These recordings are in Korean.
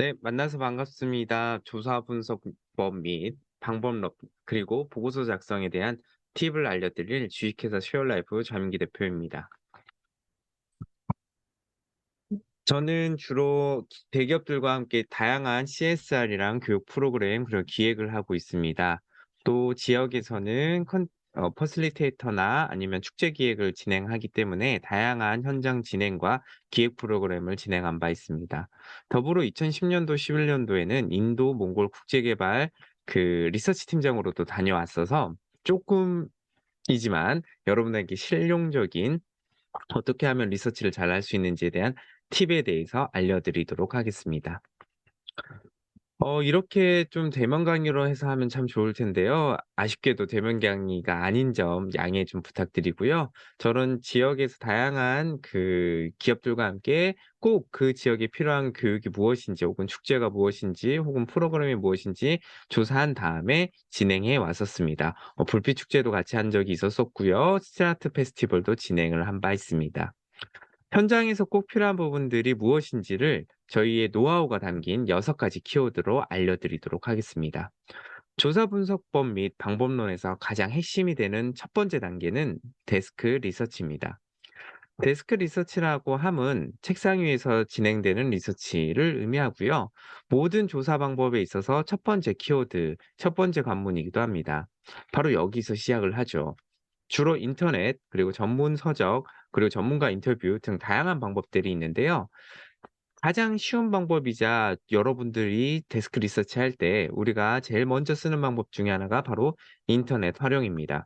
네, 만나서 반갑습니다. 조사 분석법 및 방법론, 그리고 보고서 작성에 대한 팁을 알려드릴 주식회사 쉐어라이프 전민기 대표입니다. 저는 주로 대기업들과 함께 다양한 CSR이랑 교육 프로그램, 그리고 기획을 하고 있습니다. 또 지역에서는 퍼실리테이터나 아니면 축제 기획을 진행하기 때문에 다양한 현장 진행과 기획 프로그램을 진행한 바 있습니다. 더불어 2010년도, 11년도에는 인도 몽골 국제개발 리서치 팀장으로도 다녀왔어서 조금이지만 여러분에게 실용적인 어떻게 하면 리서치를 잘 할 수 있는지에 대한 팁에 대해서 알려드리도록 하겠습니다. 이렇게 좀 대면 강의로 해서 하면 참 좋을 텐데요. 아쉽게도 대면 강의가 아닌 점 양해 좀 부탁드리고요. 저는 지역에서 다양한 기업들과 함께 꼭 그 지역에 필요한 교육이 무엇인지 혹은 축제가 무엇인지 혹은 프로그램이 무엇인지 조사한 다음에 진행해 왔었습니다. 불빛 축제도 같이 한 적이 있었었고요. 스트라트 페스티벌도 진행을 한 바 있습니다. 현장에서 꼭 필요한 부분들이 무엇인지를 저희의 노하우가 담긴 6가지 키워드로 알려드리도록 하겠습니다. 조사 분석법 및 방법론에서 가장 핵심이 되는 첫 번째 단계는 데스크 리서치입니다. 데스크 리서치라고 함은 책상 위에서 진행되는 리서치를 의미하고요. 모든 조사 방법에 있어서 첫 번째 키워드, 첫 번째 관문이기도 합니다. 바로 여기서 시작을 하죠. 주로 인터넷, 그리고 전문 서적, 그리고 전문가 인터뷰 등 다양한 방법들이 있는데요. 가장 쉬운 방법이자 여러분들이 데스크 리서치 할 때 우리가 제일 먼저 쓰는 방법 중에 하나가 바로 인터넷 활용입니다.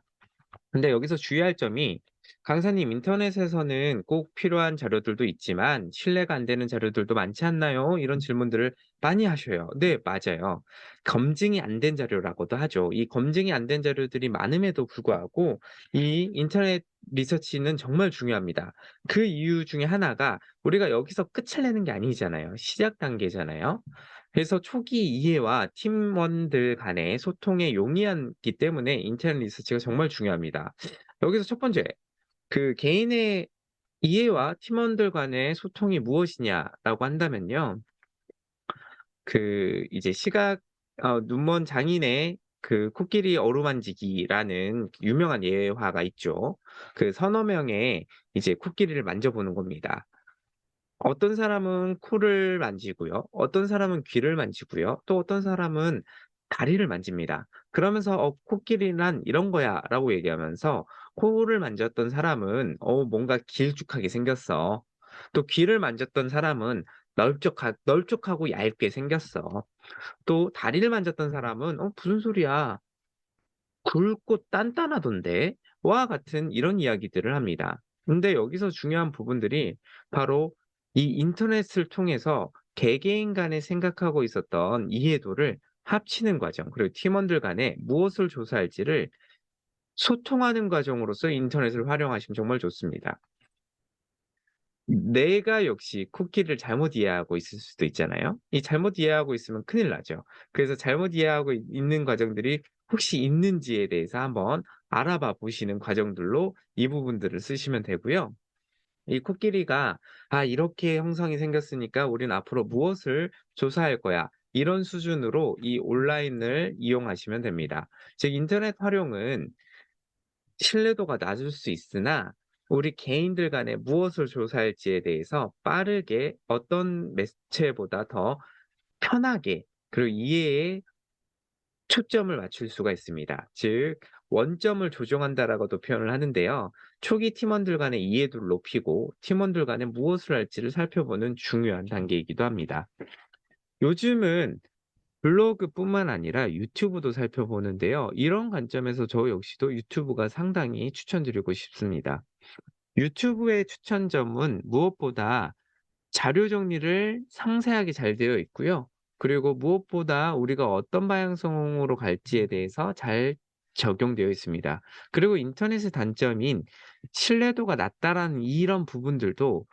근데 여기서 주의할 점이 "강사님, 인터넷에서는 꼭 필요한 자료들도 있지만 신뢰가 안 되는 자료들도 많지 않나요?" 이런 질문들을 많이 하셔요. 네, 맞아요. 검증이 안 된 자료라고도 하죠. 이 검증이 안 된 자료들이 많음에도 불구하고 이 인터넷 리서치는 정말 중요합니다. 그 이유 중에 하나가 우리가 여기서 끝을 내는 게 아니잖아요. 시작 단계잖아요. 그래서 초기 이해와 팀원들 간의 소통에 용이하기 때문에 인터넷 리서치가 정말 중요합니다. 여기서 첫 번째, 개인의 이해와 팀원들 간의 소통이 무엇이냐라고 한다면요. 이제 눈먼 장인의 코끼리 어루만지기라는 유명한 예화가 있죠. 서너 명의 이제 코끼리를 만져보는 겁니다. 어떤 사람은 코를 만지고요. 어떤 사람은 귀를 만지고요. 또 어떤 사람은 다리를 만집니다. 그러면서 코끼리란 이런 거야."라고 얘기하면서 코를 만졌던 사람은 뭔가 길쭉하게 생겼어." 또 귀를 만졌던 사람은 널쩍하고 얇게 생겼어." 또 다리를 만졌던 사람은 무슨 소리야. 굵고 단단하던데?" 와 같은 이런 이야기들을 합니다. 근데 여기서 중요한 부분들이 바로 이 인터넷을 통해서 개개인 간에 생각하고 있었던 이해도를 합치는 과정, 그리고 팀원들 간에 무엇을 조사할지를 소통하는 과정으로서 인터넷을 활용하시면 정말 좋습니다. 내가 역시 쿠키를 잘못 이해하고 있을 수도 있잖아요. 이 잘못 이해하고 있으면 큰일 나죠. 그래서 잘못 이해하고 있는 과정들이 혹시 있는지에 대해서 한번 알아봐 보시는 과정들로 이 부분들을 쓰시면 되고요. 이 코끼리가 '아, 이렇게 형성이 생겼으니까 우린 앞으로 무엇을 조사할 거야.' 이런 수준으로 이 온라인을 이용하시면 됩니다. 즉 인터넷 활용은 신뢰도가 낮을 수 있으나 우리 개인들 간에 무엇을 조사할지에 대해서 빠르게 어떤 매체보다 더 편하게, 그리고 이해에 초점을 맞출 수가 있습니다. 즉 원점을 조정한다라고도 표현을 하는데요. 초기 팀원들 간의 이해도를 높이고 팀원들 간에 무엇을 할지를 살펴보는 중요한 단계이기도 합니다. 요즘은 블로그뿐만 아니라 유튜브도 살펴보는데요. 이런 관점에서 저 역시도 유튜브가 상당히 추천드리고 싶습니다. 유튜브의 추천점은 무엇보다 자료 정리를 상세하게 잘 되어 있고요. 그리고 무엇보다 우리가 어떤 방향성으로 갈지에 대해서 잘 적용되어 있습니다. 그리고 인터넷의 단점인 신뢰도가 낮다라는 이런 부분들도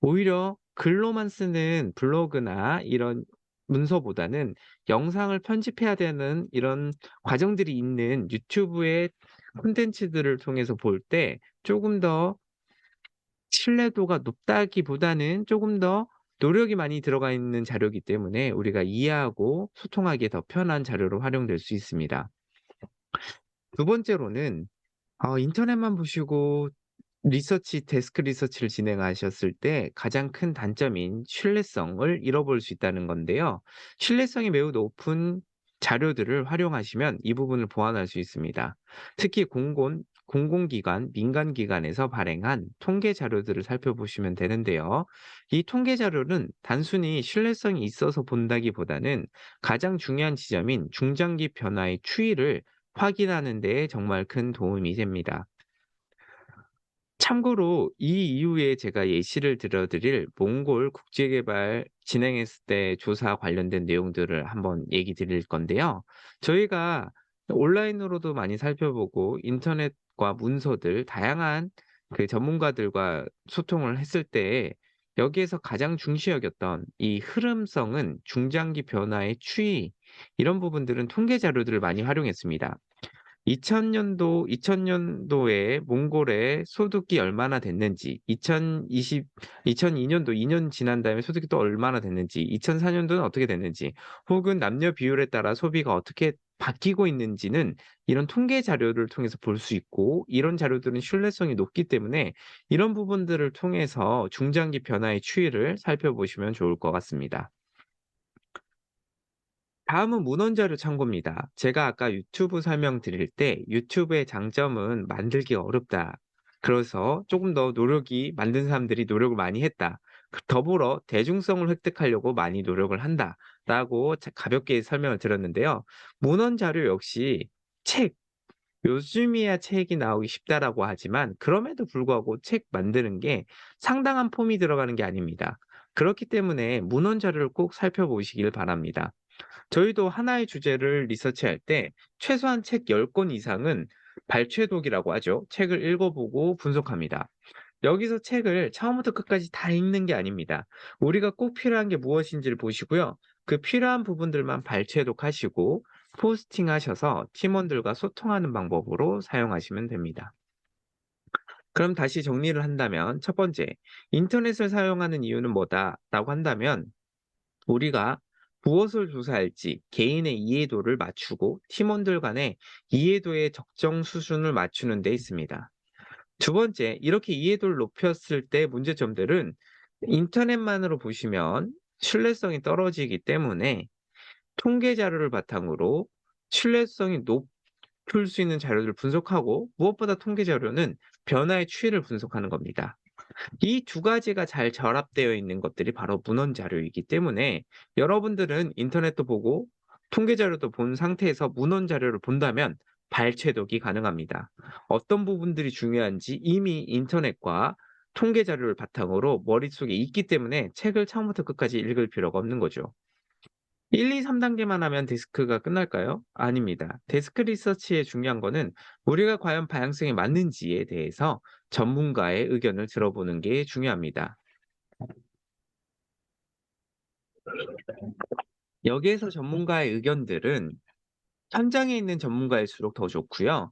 오히려 글로만 쓰는 블로그나 이런 문서보다는 영상을 편집해야 되는 이런 과정들이 있는 유튜브의 콘텐츠들을 통해서 볼 때 조금 더 신뢰도가 높다기보다는 조금 더 노력이 많이 들어가 있는 자료이기 때문에 우리가 이해하고 소통하기에 더 편한 자료로 활용될 수 있습니다. 두 번째로는 인터넷만 보시고 데스크 리서치를 진행하셨을 때 가장 큰 단점인 신뢰성을 잃어버릴 수 있다는 건데요. 신뢰성이 매우 높은 자료들을 활용하시면 이 부분을 보완할 수 있습니다. 특히 공공기관, 민간기관에서 발행한 통계 자료들을 살펴보시면 되는데요. 이 통계 자료는 단순히 신뢰성이 있어서 본다기보다는 가장 중요한 지점인 중장기 변화의 추이를 확인하는 데 정말 큰 도움이 됩니다. 참고로 이 이후에 제가 예시를 들어 드릴 몽골 국제개발 진행했을 때 조사 관련된 내용들을 한번 얘기 드릴 건데요. 저희가 온라인으로도 많이 살펴보고 인터넷과 문서들 다양한 그 전문가들과 소통을 했을 때 여기에서 가장 중시 여겼던 이 흐름성은 중장기 변화의 추이 이런 부분들은 통계 자료들을 많이 활용했습니다. 2000년도에 몽골의 소득이 얼마나 됐는지, 2002년도 2년 지난 다음에 소득이 또 얼마나 됐는지, 2004년도는 어떻게 됐는지, 혹은 남녀 비율에 따라 소비가 어떻게 바뀌고 있는지는 이런 통계 자료를 통해서 볼 수 있고, 이런 자료들은 신뢰성이 높기 때문에 이런 부분들을 통해서 중장기 변화의 추이를 살펴보시면 좋을 것 같습니다. 다음은 문헌 자료 참고입니다. 제가 아까 유튜브 설명드릴 때 유튜브의 장점은 만들기가 어렵다. 그래서 조금 더 노력이 만든 사람들이 노력을 많이 했다. 더불어 대중성을 획득하려고 많이 노력을 한다라고 가볍게 설명을 드렸는데요. 문헌 자료 역시 책, 요즘이야 책이 나오기 쉽다라고 하지만 그럼에도 불구하고 책 만드는 게 상당한 폼이 들어가는 게 아닙니다. 그렇기 때문에 문헌 자료를 꼭 살펴보시길 바랍니다. 저희도 하나의 주제를 리서치할 때 최소한 책 10권 이상은 발췌독이라고 하죠. 책을 읽어보고 분석합니다. 여기서 책을 처음부터 끝까지 다 읽는 게 아닙니다. 우리가 꼭 필요한 게 무엇인지를 보시고요. 그 필요한 부분들만 발췌독하시고 포스팅하셔서 팀원들과 소통하는 방법으로 사용하시면 됩니다. 그럼 다시 정리를 한다면 첫 번째, 인터넷을 사용하는 이유는 뭐다라고 한다면 우리가 무엇을 조사할지 개인의 이해도를 맞추고 팀원들 간의 이해도의 적정 수준을 맞추는 데 있습니다. 두 번째, 이렇게 이해도를 높였을 때 문제점들은 인터넷만으로 보시면 신뢰성이 떨어지기 때문에 통계 자료를 바탕으로 신뢰성이 높을 수 있는 자료들을 분석하고 무엇보다 통계 자료는 변화의 추이를 분석하는 겁니다. 이 두 가지가 잘 결합되어 있는 것들이 바로 문헌 자료이기 때문에 여러분들은 인터넷도 보고 통계 자료도 본 상태에서 문헌 자료를 본다면 발췌독이 가능합니다. 어떤 부분들이 중요한지 이미 인터넷과 통계 자료를 바탕으로 머릿속에 있기 때문에 책을 처음부터 끝까지 읽을 필요가 없는 거죠. 1, 2, 3단계만 하면 데스크가 끝날까요? 아닙니다. 데스크 리서치의 중요한 거는 우리가 과연 방향성이 맞는지에 대해서 전문가의 의견을 들어보는 게 중요합니다. 여기에서 전문가의 의견들은 현장에 있는 전문가일수록 더 좋고요.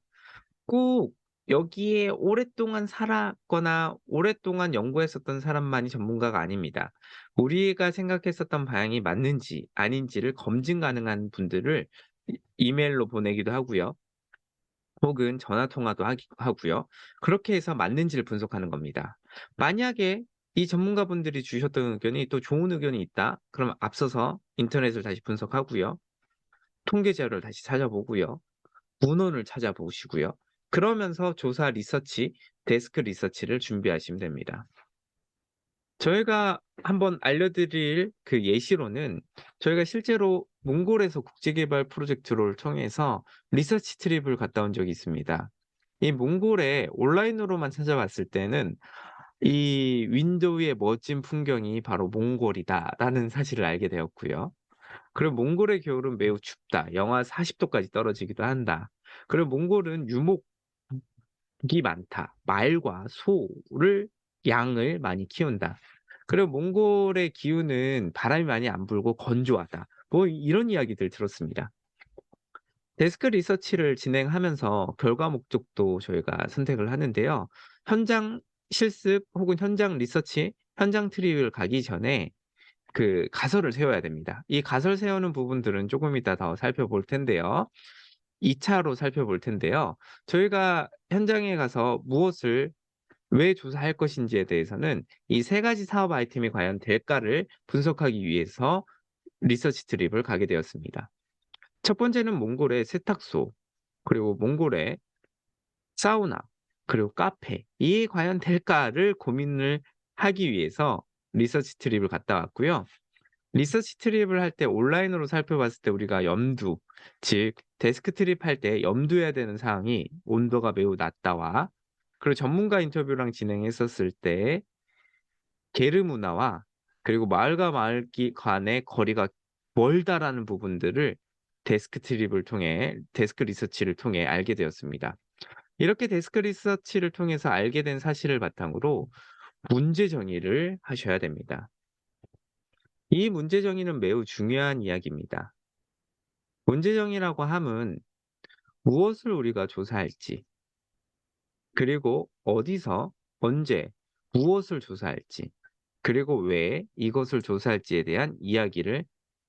꼭 여기에 오랫동안 살았거나 오랫동안 연구했었던 사람만이 전문가가 아닙니다. 우리가 생각했었던 방향이 맞는지 아닌지를 검증 가능한 분들을 이메일로 보내기도 하고요. 혹은 전화 통화도 하고요. 그렇게 해서 맞는지를 분석하는 겁니다. 만약에 이 전문가분들이 주셨던 의견이 또 좋은 의견이 있다. 그럼 앞서서 인터넷을 다시 분석하고요. 통계 자료를 다시 찾아보고요. 문헌을 찾아보시고요. 그러면서 조사 리서치, 데스크 리서치를 준비하시면 됩니다. 저희가 한번 알려드릴 그 예시로는 저희가 실제로 몽골에서 국제개발 프로젝트를 통해서 리서치 트립을 갔다 온 적이 있습니다. 이 몽골에 온라인으로만 찾아봤을 때는 이 윈도우의 멋진 풍경이 바로 몽골이다라는 사실을 알게 되었고요. 그리고 몽골의 겨울은 매우 춥다. 영하 40도까지 떨어지기도 한다. 그리고 몽골은 유목이 많다. 말과 소를 양을 많이 키운다. 그리고 몽골의 기후는 바람이 많이 안 불고 건조하다. 뭐 이런 이야기들 들었습니다. 데스크 리서치를 진행하면서 결과 목적도 저희가 선택을 하는데요. 현장 실습 혹은 현장 리서치, 현장 트립을 가기 전에 가설을 세워야 됩니다. 이 가설 세우는 부분들은 조금 이따 더 살펴볼 텐데요. 2 차로 살펴볼 텐데요. 저희가 현장에 가서 무엇을 왜 조사할 것인지에 대해서는 이 세 가지 사업 아이템이 과연 될까를 분석하기 위해서 리서치 트립을 가게 되었습니다. 첫 번째는 몽골의 세탁소, 그리고 몽골의 사우나, 그리고 카페. 이게 과연 될까를 고민을 하기 위해서 리서치 트립을 갔다 왔고요. 리서치 트립을 할 때 온라인으로 살펴봤을 때 우리가 염두, 즉 데스크 트립 할 때 염두해야 되는 사항이 온도가 매우 낮다와, 그리고 전문가 인터뷰랑 진행했었을 때 게르 문화와, 그리고 마을과 마을 간의 거리가 멀다라는 부분들을 데스크 리서치를 통해 알게 되었습니다. 이렇게 데스크 리서치를 통해서 알게 된 사실을 바탕으로 문제 정의를 하셔야 됩니다. 이 문제 정의는 매우 중요한 이야기입니다. 문제 정의라고 함은 무엇을 우리가 조사할지, 그리고 어디서, 언제, 무엇을 조사할지, 그리고 왜 이것을 조사할지에 대한 이야기를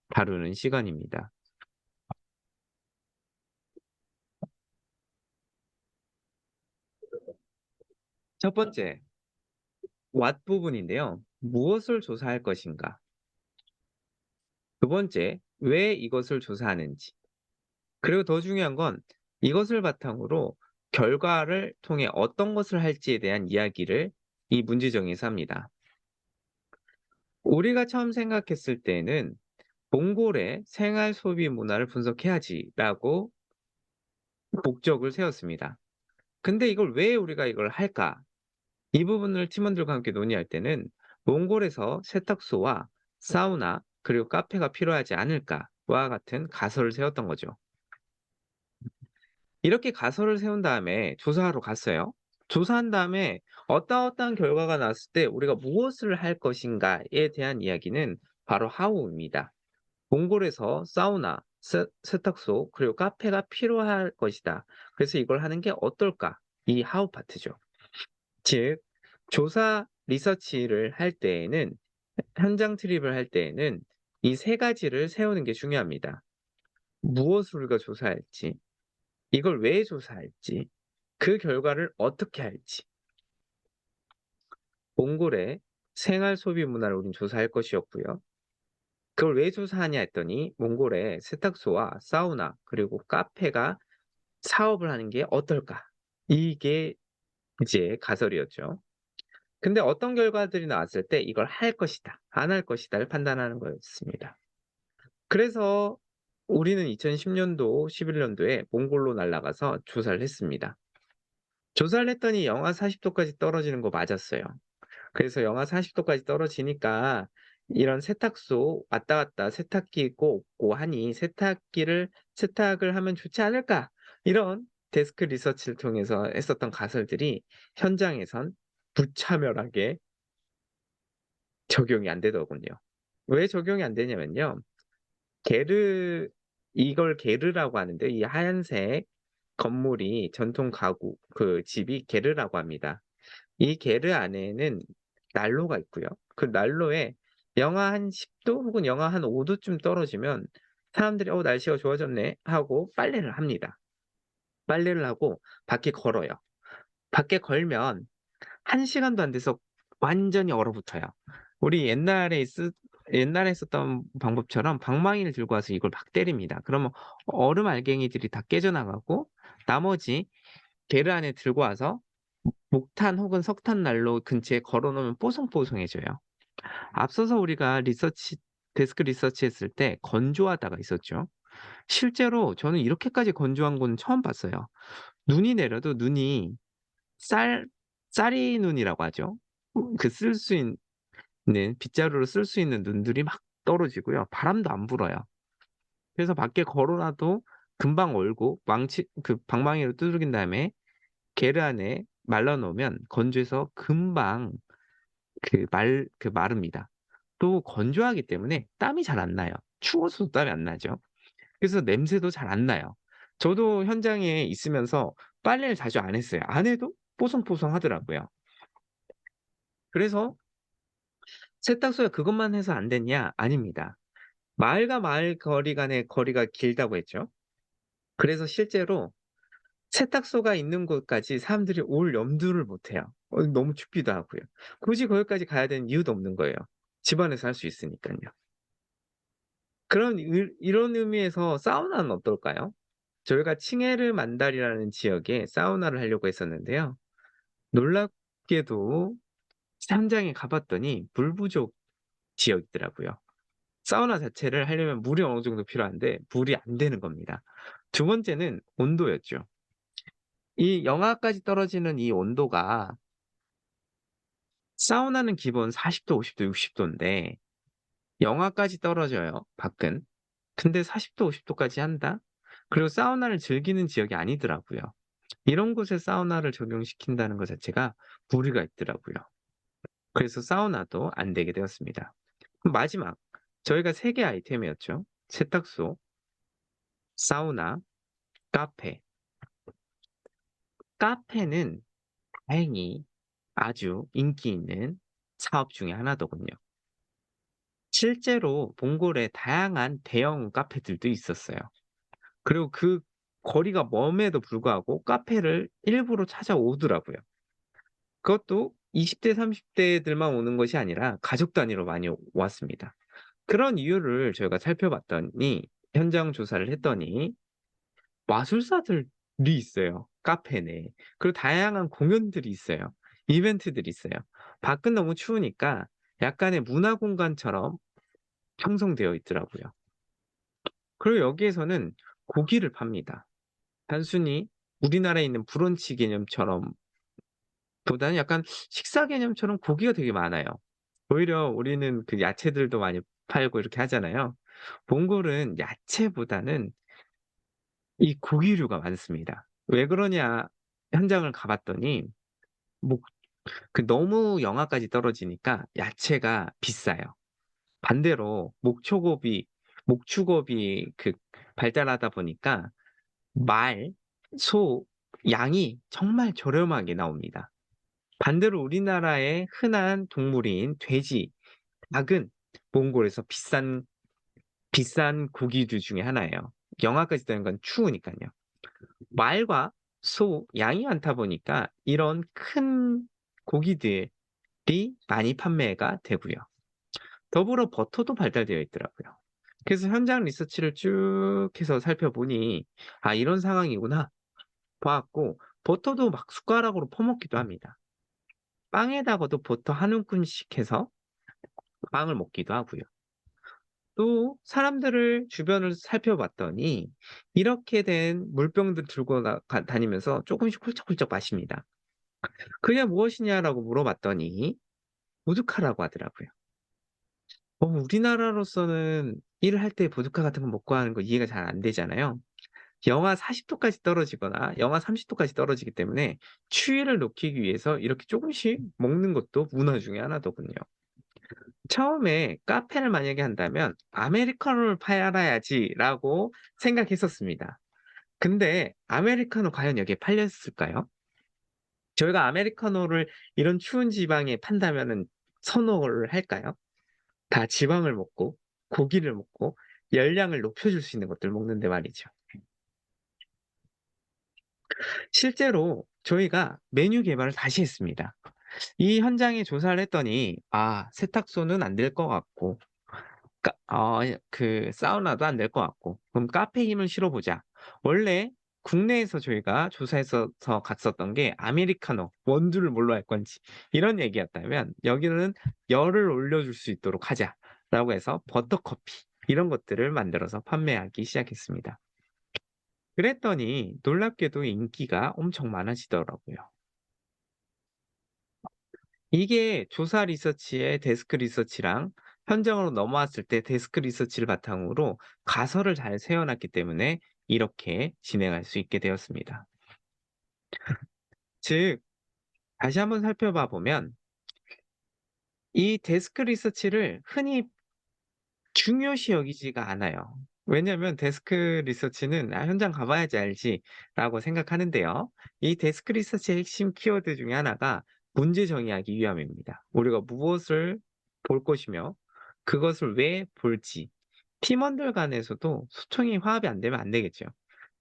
다루는 시간입니다. 첫 번째, what 부분인데요. 무엇을 조사할 것인가? 두 번째, 왜 이것을 조사하는지. 그리고 더 중요한 건 이것을 바탕으로 결과를 통해 어떤 것을 할지에 대한 이야기를 이 문제정에서 합니다. 우리가 처음 생각했을 때는 몽골의 생활 소비 문화를 분석해야지라고 목적을 세웠습니다. 근데 이걸 왜 우리가 이걸 할까? 이 부분을 팀원들과 함께 논의할 때는 몽골에서 세탁소와 사우나, 그리고 카페가 필요하지 않을까와 같은 가설을 세웠던 거죠. 이렇게 가설을 세운 다음에 조사하러 갔어요. 조사한 다음에 어떠어떠한 결과가 나왔을 때 우리가 무엇을 할 것인가에 대한 이야기는 바로 how입니다. 몽골에서 사우나, 세탁소, 그리고 카페가 필요할 것이다. 그래서 이걸 하는 게 어떨까? 이 how 파트죠. 즉, 조사 리서치를 할 때에는, 현장 트립을 할 때에는 이 세 가지를 세우는 게 중요합니다. 무엇을 우리가 조사할지, 이걸 왜 조사할지, 그 결과를 어떻게 할지. 몽골의 생활 소비 문화를 우린 조사할 것이었고요. 그걸 왜 조사하냐 했더니 몽골의 세탁소와 사우나, 그리고 카페가 사업을 하는 게 어떨까? 이게 이제 가설이었죠. 근데 어떤 결과들이 나왔을 때 이걸 할 것이다, 안 할 것이다를 판단하는 거였습니다. 그래서 우리는 2010년도, 11년도에 몽골로 날아가서 조사를 했습니다. 조사를 했더니 영하 40도까지 떨어지는 거 맞았어요. 그래서 영하 40도까지 떨어지니까 이런 세탁소 왔다 갔다 세탁기 있고 없고 하니 세탁을 하면 좋지 않을까? 이런 데스크 리서치를 통해서 했었던 가설들이 현장에선 무차별하게 적용이 안 되더군요. 왜 적용이 안 되냐면요. 게르 이걸 게르라고 하는데 이 하얀색 건물이 전통 가구 집이 게르라고 합니다. 이 게르 안에는 난로가 있고요. 그 난로에 영하 한 10도 혹은 영하 한 5 도쯤 떨어지면 사람들이 '어 날씨가 좋아졌네.' 하고 빨래를 합니다. 빨래를 하고 밖에 걸어요. 밖에 걸면 1 시간도 안 돼서 완전히 얼어붙어요. 우리 옛날에 썼던 방법처럼 방망이를 들고 와서 이걸 막 때립니다. 그러면 얼음 알갱이들이 다 깨져나가고 나머지 게르 안에 들고 와서 목탄 혹은 석탄 난로 근처에 걸어 놓으면 뽀송뽀송해져요. 앞서서 우리가 데스크 리서치했을 때 건조하다가 있었죠. 실제로 저는 이렇게까지 건조한 건 처음 봤어요. 눈이 내려도 눈이 쌀 쌀이 눈이라고 하죠. 쓸 수 있는 빗자루로 쓸 수 있는 눈들이 막 떨어지고요. 바람도 안 불어요. 그래서 밖에 걸어 놔도 금방 얼고 방망이로 두들긴 다음에 게르 안에 말라 놓으면 건조해서 금방 마릅니다. 또 건조하기 때문에 땀이 잘 안 나요. 추워서도 땀이 안 나죠. 그래서 냄새도 잘 안 나요. 저도 현장에 있으면서 빨래를 자주 안 했어요. 안 해도 뽀송뽀송하더라고요. 그래서 세탁소가 그것만 해서 안 됐냐? 아닙니다. 마을과 마을 거리 간의 거리가 길다고 했죠. 그래서 실제로 세탁소가 있는 곳까지 사람들이 올 염두를 못 해요. 너무 춥기도 하고요. 굳이 거기까지 가야 되는 이유도 없는 거예요. 집 안에서 할 수 있으니깐요. 그런 이런 의미에서 사우나는 어떨까요? 저희가 칭헤르 만달이라는 지역에 사우나를 하려고 했었는데요. 놀랍게도 현장에 가 봤더니 물 부족 지역이더라고요. 사우나 자체를 하려면 물이 어느 정도 필요한데 물이 안 되는 겁니다. 두 번째는 온도였죠. 이 영하까지 떨어지는 이 온도가 사우나는 기본 40 도, 50 도, 60 도인데 영하까지 떨어져요, 밖은. 근데 40 도, 50 도까지 한다? 그리고 사우나를 즐기는 지역이 아니더라고요. 이런 곳에 사우나를 적용시킨다는 것 자체가 무리가 있더라고요. 그래서 사우나도 안 되게 되었습니다. 그럼 마지막, 저희가 3개 아이템이었죠. 세탁소, 사우나, 카페. 카페는 다행히 아주 인기 있는 사업 중에 하나더군요. 실제로 몽골에 다양한 대형 카페들도 있었어요. 그리고 그 거리가 먼에도 불구하고 카페를 일부러 찾아오더라고요. 그것도 20대 30 대들만 오는 것이 아니라 가족 단위로 많이 왔습니다. 그런 이유를 저희가 살펴봤더니 현장 조사를 했더니 마술사들이 있어요, 카페 내에. 그리고 다양한 공연들이 있어요. 이벤트들이 있어요. 밖은 너무 추우니까 약간의 문화 공간처럼 형성되어 있더라고요. 그리고 여기에서는 고기를 팝니다. 단순히 우리나라에 있는 브런치 개념처럼 보다는 약간 식사 개념처럼 고기가 되게 많아요. 오히려 우리는 그 야채들도 많이 팔고 이렇게 하잖아요. 몽골은 야채보다는 이 고기류가 많습니다. 왜 그러냐 현장을 가 봤더니 목 너무 영하까지 떨어지니까 야채가 비싸요. 반대로 목축업이 발달하다 보니까 말, 소, 양이 정말 저렴하게 나옵니다. 반대로 우리나라의 흔한 동물인 돼지, 닭은 몽골에서 비싼 고기류 중에 하나예요. 영하까지 뜨는 건 추우니깐요. 말과 소, 양이 많다 보니까 이런 큰 고기들이 많이 판매가 되고요. 더불어 버터도 발달되어 있더라고요. 그래서 현장 리서치를 쭉 해서 살펴보니 '아 이런 상황이구나.' 봐 갖고 버터도 막 숟가락으로 퍼먹기도 합니다. 빵에다가도 버터 한 움큼씩 해서 빵을 먹기도 하고요. 또 사람들을 주변을 살펴봤더니 이렇게 된 물병들 들고 다니면서 쪼금씩 훌쩍훌쩍 마십니다. "그게 무엇이냐?"라고 물어봤더니 보드카라고 하더라고요. 우리나라로서는 일을 할 때 보드카 같은 거 먹고 하는 거 이해가 잘 안 되잖아요. 영하 40 도까지 떨어지거나 영하 30 도까지 떨어지기 때문에 추위를 녹이기 위해서 이렇게 쪼금씩 먹는 것도 문화 중에 하나더군요. 처음에 카페를 만약에 한다면 '아메리카노를 팔아야지.'라고 생각했었습니다. 근데 아메리카노 과연 여기에 팔렸을까요? 저희가 아메리카노를 이런 추운 지방에 판다면은 선호를 할까요? 다 지방을 먹고 고기를 먹고 열량을 높여줄 수 있는 것들을 먹는데 말이죠. 실제로 저희가 메뉴 개발을 다시 했습니다. 이 현장에 조사를 했더니 세탁소는 안 될 것 같고 사우나도 안 될 것 같고 그럼 카페에 힘을 실어 보자. 원래 국내에서 저희가 조사했어서 갔었던 게 아메리카노 원두를 뭘로 할 건지 이런 얘기였다면 여기는 열을 올려줄 수 있도록 하자라고 해서 버터커피 이런 것들을 만들어서 판매하기 시작했습니다. 그랬더니 놀랍게도 인기가 엄청 많아지더라고요. 이게 조사 리서치의 데스크 리서치랑 현장으로 넘어왔을 때 데스크 리서치를 바탕으로 가설을 잘 세워 놨기 때문에 이렇게 진행할 수 있게 되었습니다. 즉 다시 한번 살펴봐 보면 이 데스크 리서치를 흔히 중요시 여기지가 않아요. 왜냐하면 데스크 리서치는 '아 현장 가 봐야지 알지.'라고 생각하는데요. 이 데스크 리서치의 핵심 키워드 중에 하나가 문제 정의하기 위함입니다. 우리가 무엇을 볼 것이며 그것을 왜 볼지 팀원들 간에서도 소통이 화합이 안 되면 안 되겠죠.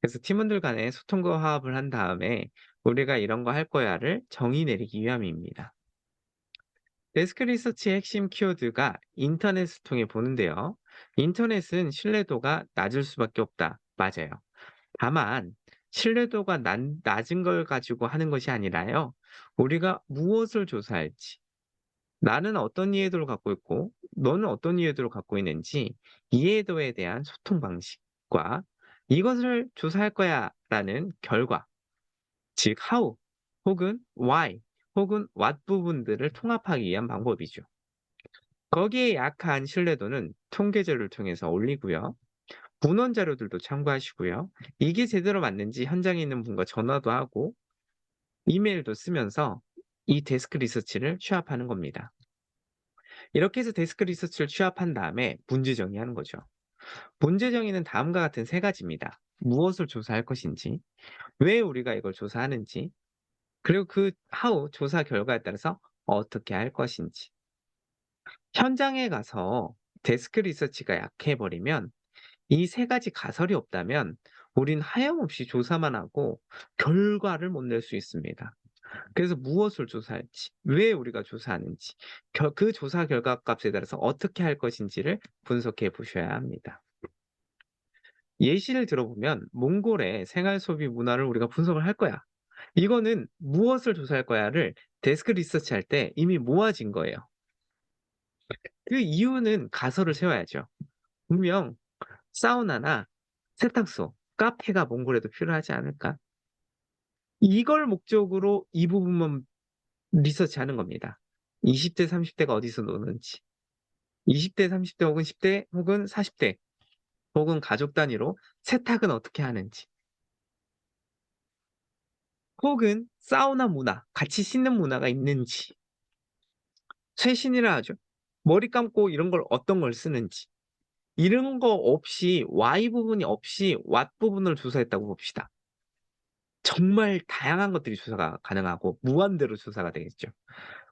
그래서 팀원들 간에 소통과 화합을 한 다음에 "우리가 이런 거 할 거야."를 정의 내리기 위함입니다. 데스크 리서치의 핵심 키워드가 인터넷을 통해 보는데요. 인터넷은 신뢰도가 낮을 수밖에 없다. 맞아요. 다만 신뢰도가 낮은 걸 가지고 하는 것이 아니라요. 우리가 무엇을 조사할지, 나는 어떤 이해도를 갖고 있고 너는 어떤 이해도를 갖고 있는지 이해도에 대한 소통 방식과 이것을 조사할 거야라는 결과, 즉 how 혹은 why 혹은 what 부분들을 통합하기 위한 방법이죠. 거기에 약한 신뢰도는 통계자료를 통해서 올리고요. 문헌 자료들도 참고하시고요. 이게 제대로 맞는지 현장에 있는 분과 전화도 하고 이메일도 쓰면서 이 데스크 리서치를 취합하는 겁니다. 이렇게 해서 데스크 리서치를 취합한 다음에 문제 정의하는 거죠. 문제 정의는 다음과 같은 세 가지입니다. 무엇을 조사할 것인지, 왜 우리가 이걸 조사하는지, 그리고 그 how 조사 결과에 따라서 어떻게 할 것인지. 현장에 가서 데스크 리서치가 약해버리면 이 세 가지 가설이 없다면 우린 하염없이 조사만 하고 결과를 못 낼 수 있습니다. 그래서 무엇을 조사할지, 왜 우리가 조사하는지, 그 조사 결과값에 따라서 어떻게 할 것인지를 분석해 보셔야 합니다. 예시를 들어보면 몽골의 생활 소비 문화를 우리가 분석을 할 거야. 이거는 무엇을 조사할 거야를 데스크 리서치 할 때 이미 모아진 거예요. 그 이유는 가설을 세워야죠. 분명 사우나나 세탁소, 카페가 몽골에도 필요하지 않을까? 이걸 목적으로 이 부분만 리서치하는 겁니다. 20 대, 30 대가 어디서 노는지, 20 대, 30대 혹은 10대 혹은 40대 혹은 가족 단위로 세탁은 어떻게 하는지, 혹은 사우나 문화, 같이 씻는 문화가 있는지, 쇄신이라 하죠. 머리 감고 이런 걸 어떤 걸 쓰는지, 이런 거 없이 Y 부분이 없이 what 부분을 조사했다고 봅시다. 정말 다양한 것들이 조사가 가능하고 무한대로 조사가 되겠죠.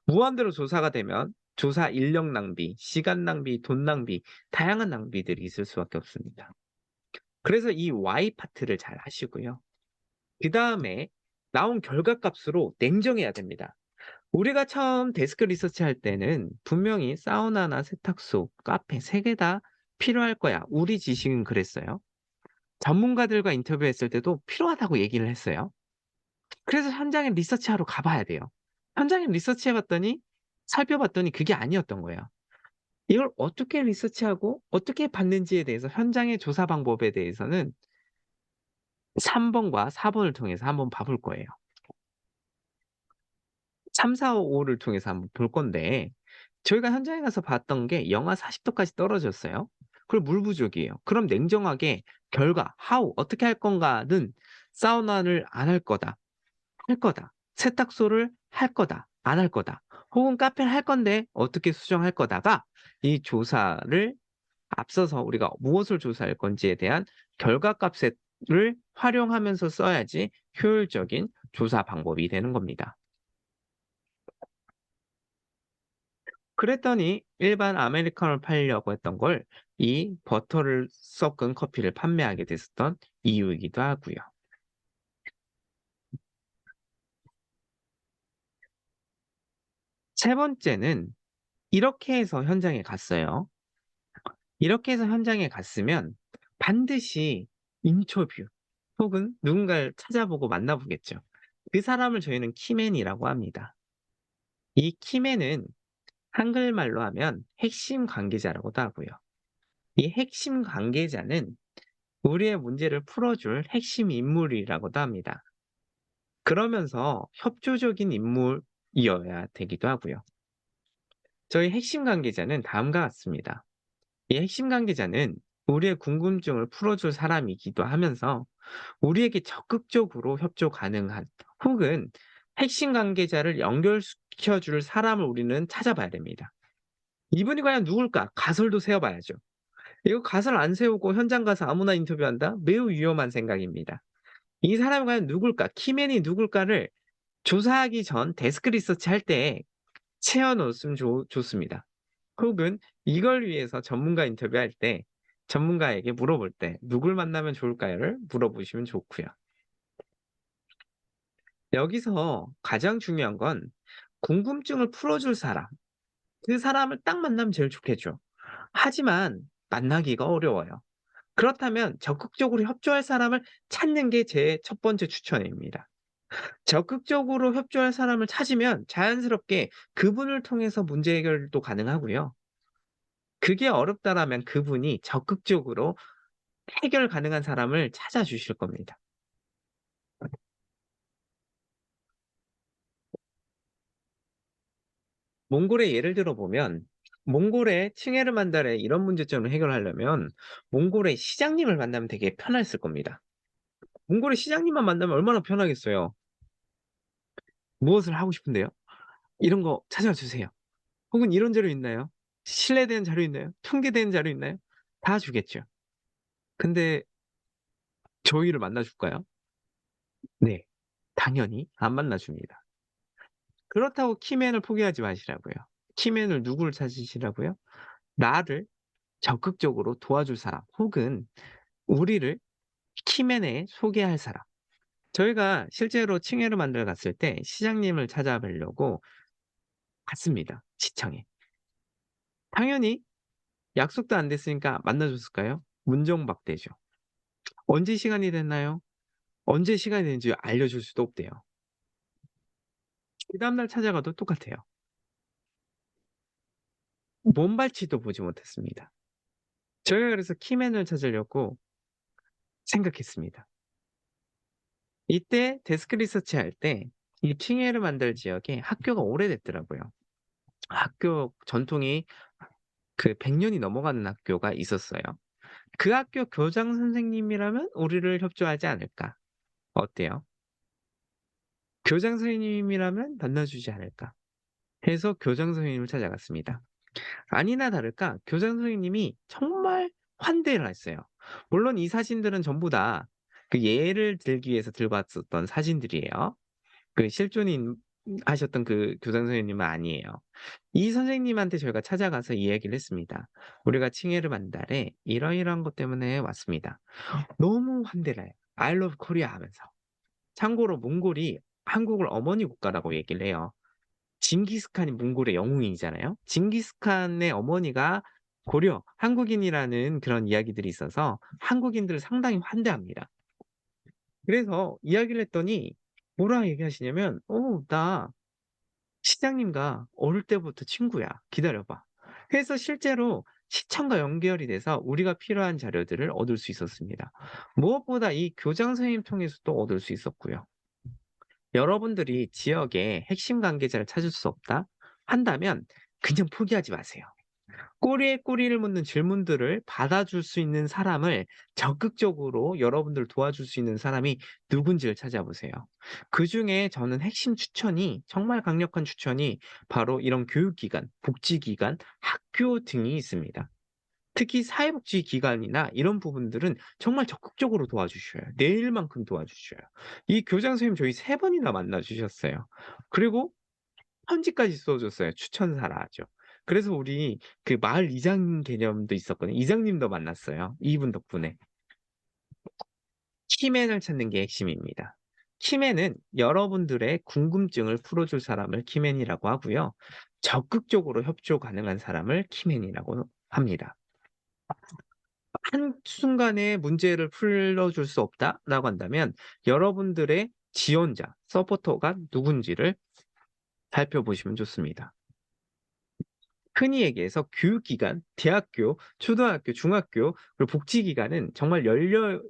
무한대로 조사가 되면 조사 인력 낭비, 시간 낭비, 돈 낭비, 다양한 낭비들이 있을 수밖에 없습니다. 그래서 이 Y 파트를 잘 하시고요. 그다음에 나온 결과값으로 냉정해야 됩니다. 우리가 처음 데스크 리서치 할 때는 분명히 사우나나 세탁소, 카페 3개 다 필요할 거야. 우리 지식은 그랬어요. 전문가들과 인터뷰했을 때도 필요하다고 얘기를 했어요. 그래서 현장에 리서치하러 가 봐야 돼요. 현장에 리서치해 봤더니 살펴봤더니 그게 아니었던 거예요. 이걸 어떻게 리서치하고 어떻게 받는지에 대해서 현장의 조사 방법에 대해서는 3 번과 4 번을 통해서 한번 봐 볼 거예요. 3, 4, 5를 통해서 한번 볼 건데 저희가 현장에 가서 봤던 게 영하 40 도까지 떨어졌어요. 그리고 물 부족이에요. 그럼 냉정하게 결과 how 어떻게 할 건가는 사우나를 안 할 거다. 할 거다. 세탁소를 할 거다. 안 할 거다. 혹은 카페를 할 건데 어떻게 수정할 거다가 이 조사를 앞서서 우리가 무엇을 조사할 건지에 대한 결과값을 활용하면서 써야지 효율적인 조사 방법이 되는 겁니다. 그랬더니 일반 아메리카노를 팔려고 했던 걸 이 버터를 섞은 커피를 판매하게 됐었던 이유이기도 하고요. 세 번째는 이렇게 해서 현장에 갔어요. 이렇게 해서 현장에 갔으면 반드시 인터뷰 혹은 누군가를 찾아보고 만나보겠죠. 그 사람을 저희는 키맨이라고 합니다. 이 키맨은 한글말로 하면 핵심 관계자라고도 하고요. 이 핵심 관계자는 우리의 문제를 풀어줄 핵심 인물이라고도 합니다. 그러면서 협조적인 인물이어야 되기도 하고요. 저희 핵심 관계자는 다음과 같습니다. 이 핵심 관계자는 우리의 궁금증을 풀어줄 사람이기도 하면서 우리에게 적극적으로 협조 가능한 혹은 핵심 관계자를 연결시켜 줄 사람을 우리는 찾아봐야 됩니다. 이분이 과연 누굴까? 가설도 세워봐야죠. 이거 가설 안 세우고 현장 가서 아무나 인터뷰한다? 매우 위험한 생각입니다. 이 사람이 과연 누굴까? 키맨이 누굴까를 조사하기 전 데스크 리서치 할 때 채워 놓으면 좋습니다. 혹은 이걸 위해서 전문가 인터뷰할 때 전문가에게 물어볼 때 "누굴 만나면 좋을까요?"를 물어보시면 좋고요. 여기서 가장 중요한 건 궁금증을 풀어줄 사람, 그 사람을 딱 만나면 제일 좋겠죠. 하지만 만나기가 어려워요. 그렇다면 적극적으로 협조할 사람을 찾는 게 제 첫 번째 추천입니다. 적극적으로 협조할 사람을 찾으면 자연스럽게 그분을 통해서 문제 해결도 가능하고요. 그게 어렵다라면 그분이 적극적으로 해결 가능한 사람을 찾아주실 겁니다. 몽골의 예를 들어 보면 몽골의 칭헤르 만달의 이런 문제점을 해결하려면 몽골의 시장님을 만나면 되게 편했을 겁니다. 몽골의 시장님만 만나면 얼마나 편하겠어요. 무엇을 하고 싶은데요? 이런 거 찾아와 주세요. 혹은 이런 자료 있나요? 신뢰되는 자료 있나요? 통계되는 자료 있나요? 다 주겠죠. 근데 저희를 만나 줄까요? 네. 당연히 안 만나 줍니다. 그렇다고 키맨을 포기하지 마시라고요. 키맨을 누구를 찾으시라고요? 나를 적극적으로 도와줄 사람 혹은 우리를 키맨에 소개할 사람. 저희가 실제로 칭회를 만들어 갔을 때 시장님을 찾아뵈려고 갔습니다, 시청에. 당연히 약속도 안 됐으니까 만나 줬을까요? 문정박대죠. 언제 시간이 됐나요? 언제 시간이 됐는지 알려줄 수도 없대요. 그다음 날 찾아가도 똑같아요. 몸발치도 보지 못했습니다. 저희가 그래서 키맨을 찾으려고 생각했습니다. 이때 데스크 리서치 할 때 이 칭해를 만들 지역에 학교가 오래됐더라고요. 학교 전통이 그 100 년이 넘어가는 학교가 있었어요. 그 학교 교장 선생님이라면 우리를 협조하지 않을까? 어때요? 교장 선생님이라면 만나주지 않을까? 해서 교장 선생님을 찾아갔습니다. 아니나 다를까 교장 선생님이 정말 환대를 했어요. 물론 이 사진들은 전부 다 그 예를 들기 위해서 들고 왔었던 사진들이에요. 그 실존인 하셨던 그 교장 선생님은 아니에요. 이 선생님한테 저희가 찾아가서 이야기를 했습니다. "우리가 칭해르 반달에 이러이러한 것 때문에 왔습니다." 너무 환대를 해요. "I love Korea." 하면서. 참고로 몽골이 한국을 어머니 국가라고 얘기를 해요. 징기스칸이 몽골의 영웅이잖아요. 징기스칸의 어머니가 고려 한국인이라는 그런 이야기들이 있어서 한국인들을 상당히 환대합니다. 그래서 이야기를 했더니 뭐라 얘기하시냐면 나 시장님과 어릴 때부터 친구야. 기다려 봐." 해서 실제로 시청과 연결이 돼서 우리가 필요한 자료들을 얻을 수 있었습니다. 무엇보다 이 교장 선생님 통해서도 얻을 수 있었고요. 여러분들이 지역의 핵심 관계자를 찾을 수 없다 한다면 그냥 포기하지 마세요. 꼬리에 꼬리를 묻는 질문들을 받아줄 수 있는 사람을 적극적으로 여러분들을 도와줄 수 있는 사람이 누군지를 찾아보세요. 그중에 저는 핵심 추천이 정말 강력한 추천이 바로 이런 교육기관, 복지기관, 학교 등이 있습니다. 특히 사회복지기관이나 이런 부분들은 정말 적극적으로 도와주셔요. 내일만큼 도와주셔요. 이 교장 선생님 저희 3 번이나 만나 주셨어요. 그리고 편지까지 써 줬어요. 추천사라죠. 그래서 우리 그 마을 이장 개념도 있었거든요. 이장님도 만났어요, 이분 덕분에. 키맨을 찾는 게 핵심입니다. 키맨은 여러분들의 궁금증을 풀어줄 사람을 키맨이라고 하고요. 적극적으로 협조 가능한 사람을 키맨이라고 합니다. 한순간에 문제를 풀어줄 수 없다라고 한다면 여러분들의 지원자, 서포터가 누군지를 살펴보시면 좋습니다. 흔히 얘기해서 교육기관, 대학교, 초등학교, 중학교 그리고 복지기관은 정말 열려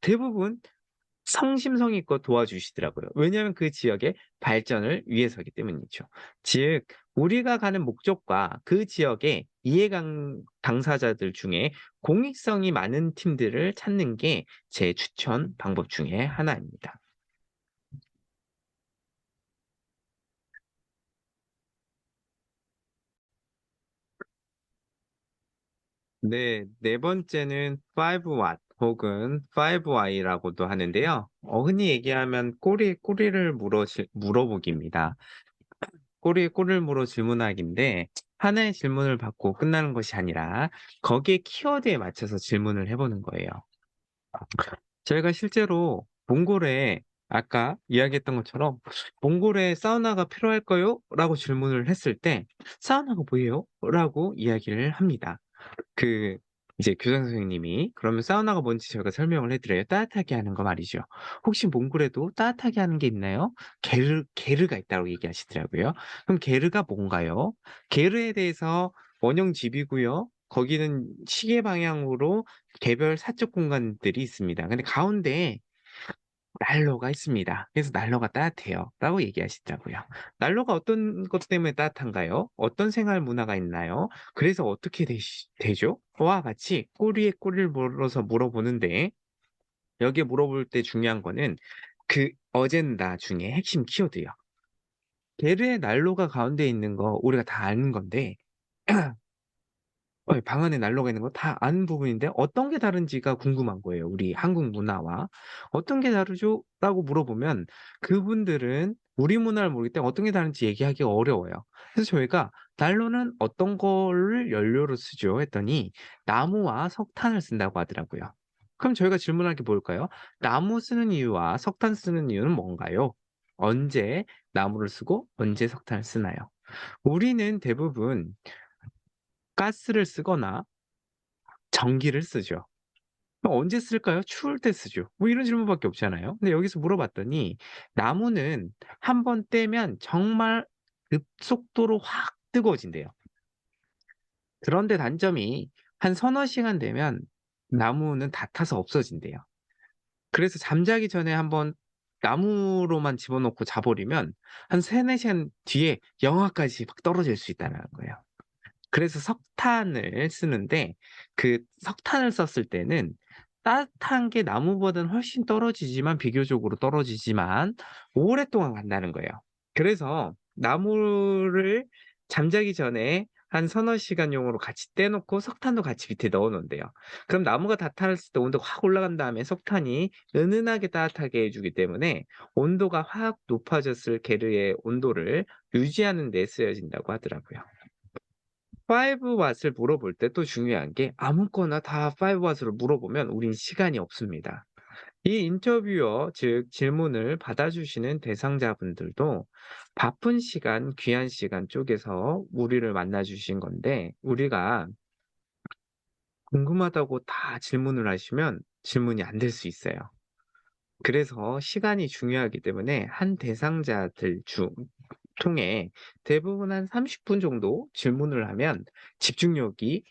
대부분 성심성의껏 도와주시더라고요. 왜냐하면 그 지역의 발전을 위해서이기 때문이죠. 즉 우리가 가는 목적과 그 지역의 당사자들 중에 공익성이 많은 팀들을 찾는 게 제 추천 방법 중에 하나입니다. 네. 네 번째는 5 What 혹은 5 Why라고도 하는데요. 흔히 얘기하면 꼬리에 꼬리를 물어보기입니다. 꼬리에 꼬리를 물어 질문하기인데 하나의 질문을 받고 끝나는 것이 아니라 거기에 키워드에 맞춰서 질문을 해 보는 거예요. 저희가 실제로 몽골에 아까 이야기했던 것처럼 "몽골에 사우나가 필요할까요?" 라고 질문을 했을 때 "사우나가 뭐예요?" 라고 이야기를 합니다. 그 이제 교장 선생님이 그러면 사우나가 뭔지 저희가 설명을 해 드려요. 따뜻하게 하는 거 말이죠. "혹시 몽골에도 따뜻하게 하는 게 있나요?" 게르가 있다고 얘기하시더라고요. 그럼 게르가 뭔가요? 게르에 대해서 원형집이고요. 거기는 시계 방향으로 개별 사적 공간들이 있습니다. 근데 가운데에 난로가 있습니다. 그래서 "난로가 따뜻해요."라고 얘기하시더라고요. 난로가 어떤 것 때문에 따뜻한가요? 어떤 생활 문화가 있나요? 그래서 어떻게 되죠? 와 같이 꼬리에 꼬리를 물어서 물어보는데 여기에 물어볼 때 중요한 거는 그 어젠다 중에 핵심 키워드예요. 게르의 난로가 가운데에 있는 거 우리가 다 아는 건데 방 안에 난로가 있는 거 다 아는 부분인데 어떤 게 다른지가 궁금한 거예요, 우리 한국 문화와. "어떤 게 다르죠?"라고 물어보면 그분들은 우리 문화를 모르기 때문에 어떤 게 다른지 얘기하기가 어려워요. 그래서 저희가 "난로는 어떤 거를 연료로 쓰죠?" 했더니 "나무와 석탄을 쓴다."고 하더라고요. 그럼 저희가 질문할 게 뭘까요? "나무 쓰는 이유와 석탄 쓰는 이유는 뭔가요? 언제 나무를 쓰고 언제 석탄을 쓰나요?" 우리는 대부분 가스를 쓰거나 전기를 쓰죠. 그럼 언제 쓸까요? 추울 때 쓰죠. 뭐 이런 질문밖에 없잖아요. 근데 여기서 물어봤더니 나무는 한번 떼면 정말 급속도로 확 뜨거워진대요. 그런데 단점이 한 서너 시간 되면 나무는 다 타서 없어진대요. 그래서 잠자기 전에 한번 나무로만 집어넣고 자 버리면 한 3-4 시간 뒤에 영하까지 막 떨어질 수 있다는 거예요. 그래서 석탄을 쓰는데 그 석탄을 썼을 때는 따뜻한 게 나무보다는 훨씬 떨어지지만 비교적으로 떨어지지만 오랫동안 간다는 거예요. 그래서 나무를 잠자기 전에 한 서너 시간용으로 같이 떼 놓고 석탄도 같이 밑에 넣어 놓은대요. 그럼 나무가 다 탔을 때 온도가 확 올라간 다음에 석탄이 은은하게 따뜻하게 해 주기 때문에 온도가 확 높아졌을 게르의 온도를 유지하는 데 쓰여진다고 하더라고요. 5 왓을 물어볼 때 또 중요한 게 아무거나 다 5 왓으로 물어보면 우린 시간이 없습니다. 이 인터뷰어 즉 질문을 받아주시는 대상자분들도 바쁜 시간, 귀한 시간 쪼개서 우리를 만나 주신 건데 우리가 궁금하다고 다 질문을 하시면 질문이 안 될 수 있어요. 그래서 시간이 중요하기 때문에 한 대상자들 중 통해 대부분 한 30분 정도 질문을 하면 집중력이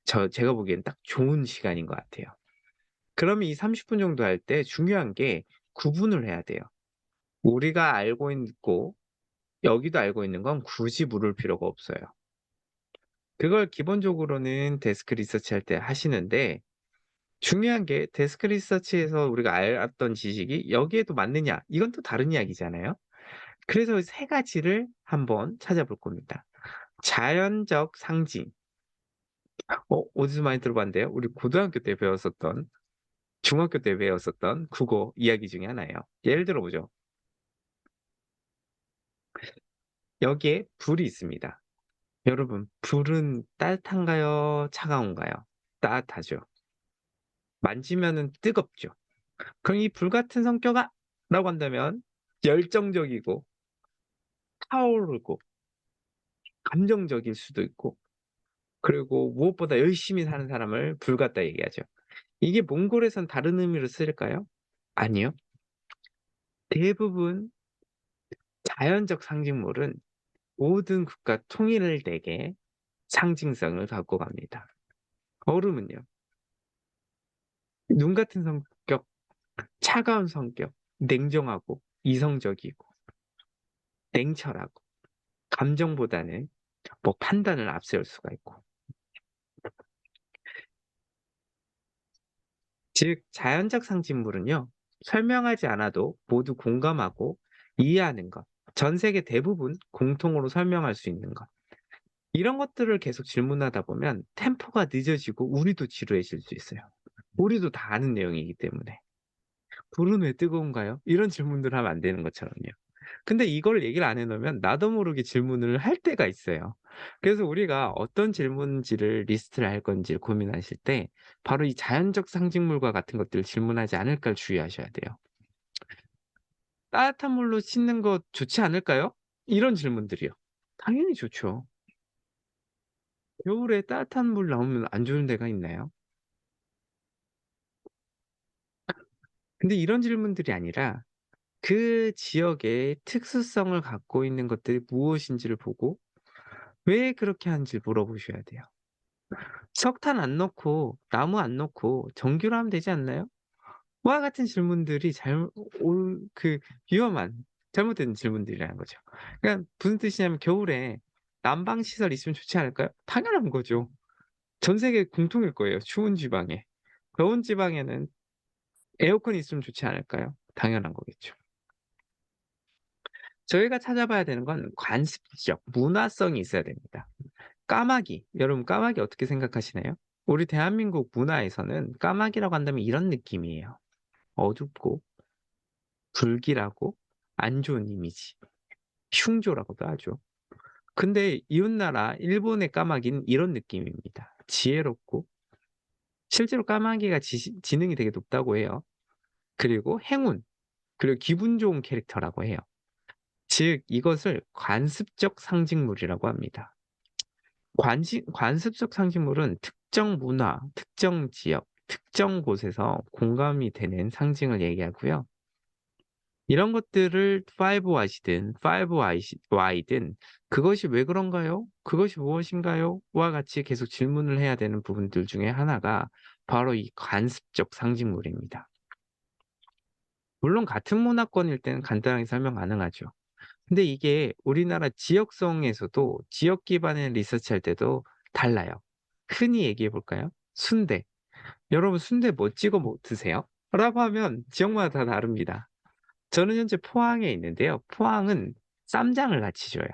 제가 보기엔 딱 좋은 시간인 것 같아요. 그러면 이 30분 정도 할 때 중요한 게 구분을 해야 돼요. 우리가 알고 있고 여기도 알고 있는 건 굳이 물을 필요가 없어요. 그걸 기본적으로는 데스크 리서치 할 때 하시는데 중요한 게 데스크 리서치에서 우리가 알았던 지식이 여기에도 맞느냐 이건 또 다른 이야기잖아요. 그래서 세 가지를 한번 찾아볼 겁니다. 자연적 상징. 어디서 많이 들어봤는데요. 우리 고등학교 때 배웠었던 중학교 때 배웠었던 국어 이야기 중에 하나예요. 예를 들어 보죠. 여기에 불이 있습니다. 여러분 불은 따뜻한가요? 차가운가요? 따뜻하죠. 만지면은 뜨겁죠. 그럼 이 불 같은 성격아 라고 한다면 열정적이고 타오르고 감정적일 수도 있고 그리고 무엇보다 열심히 사는 사람을 불 같다 얘기하죠. 이게 몽골에선 다른 의미로 쓰일까요? 아니요. 대부분 자연적 상징물은 모든 국가 통일을 내게 상징성을 갖고 갑니다. 얼음은요. 눈 같은 성격, 차가운 성격, 냉정하고 이성적이고 냉철하고 감정보다는 뭐 판단을 앞세울 수가 있고. 즉 자연적 상징물은요. 설명하지 않아도 모두 공감하고 이해하는 것. 전 세계 대부분 공통으로 설명할 수 있는 것. 이런 것들을 계속 질문하다 보면 템포가 늦어지고 우리도 지루해질 수 있어요. 우리도 다 아는 내용이기 때문에. "불은 왜 뜨거운가요?" 이런 질문들을 하면 안 되는 것처럼요. 근데 이걸 얘기를 안 해 놓으면 나도 모르게 질문을 할 때가 있어요. 그래서 우리가 어떤 질문지를 리스트를 할 건지 고민하실 때 바로 이 자연적 상징물과 같은 것들을 질문하지 않을까를 주의하셔야 돼요. "따뜻한 물로 씻는 거 좋지 않을까요?" 이런 질문들이요. 당연히 좋죠. 겨울에 따뜻한 물 나오면 안 좋은 데가 있나요? 근데 이런 질문들이 아니라 그 지역의 특수성을 갖고 있는 것들이 무엇인지를 보고 왜 그렇게 하는지 물어보셔야 돼요. "석탄 안 넣고 나무 안 넣고 전기로 하면 되지 않나요?" 와 같은 질문들이 잘못 올 그 위험한 잘못된 질문들이라는 거죠. 그러니까 무슨 뜻이냐면 겨울에 난방 시설 있으면 좋지 않을까요? 당연한 거죠. 전 세계 공통일 거예요, 추운 지방에. 더운 지방에는 에어컨이 있으면 좋지 않을까요? 당연한 거겠죠. 저희가 찾아봐야 되는 건 관습적, 문화성이 있어야 됩니다. 까마귀, 여러분 까마귀 어떻게 생각하시나요? 우리 대한민국 문화에서는 까마귀라고 한다면 이런 느낌이에요. 어둡고 불길하고 안 좋은 이미지, 흉조라고도 하죠. 근데 이웃나라 일본의 까마귀는 이런 느낌입니다. 지혜롭고 실제로 까마귀가 지능이 되게 높다고 해요. 그리고 행운, 그리고 기분 좋은 캐릭터라고 해요. 즉 이것을 관습적 상징물이라고 합니다. 관습적 상징물은 특정 문화, 특정 지역, 특정 곳에서 공감이 되는 상징을 얘기하고요. 이런 것들을 5Y시든 5Y든 "그것이 왜 그런가요? 그것이 무엇인가요?" 와 같이 계속 질문을 해야 되는 부분들 중에 하나가 바로 이 관습적 상징물입니다. 물론 같은 문화권일 때는 간단하게 설명 가능하죠. 근데 이게 우리나라 지역성에서도 지역 기반의 리서치할 때도 달라요. 흔히 얘기해 볼까요? 순대. "여러분 순대 뭐 찍어 드세요?" 라고 하면 지역마다 다 다릅니다. 저는 현재 포항에 있는데요. 포항은 쌈장을 같이 줘요.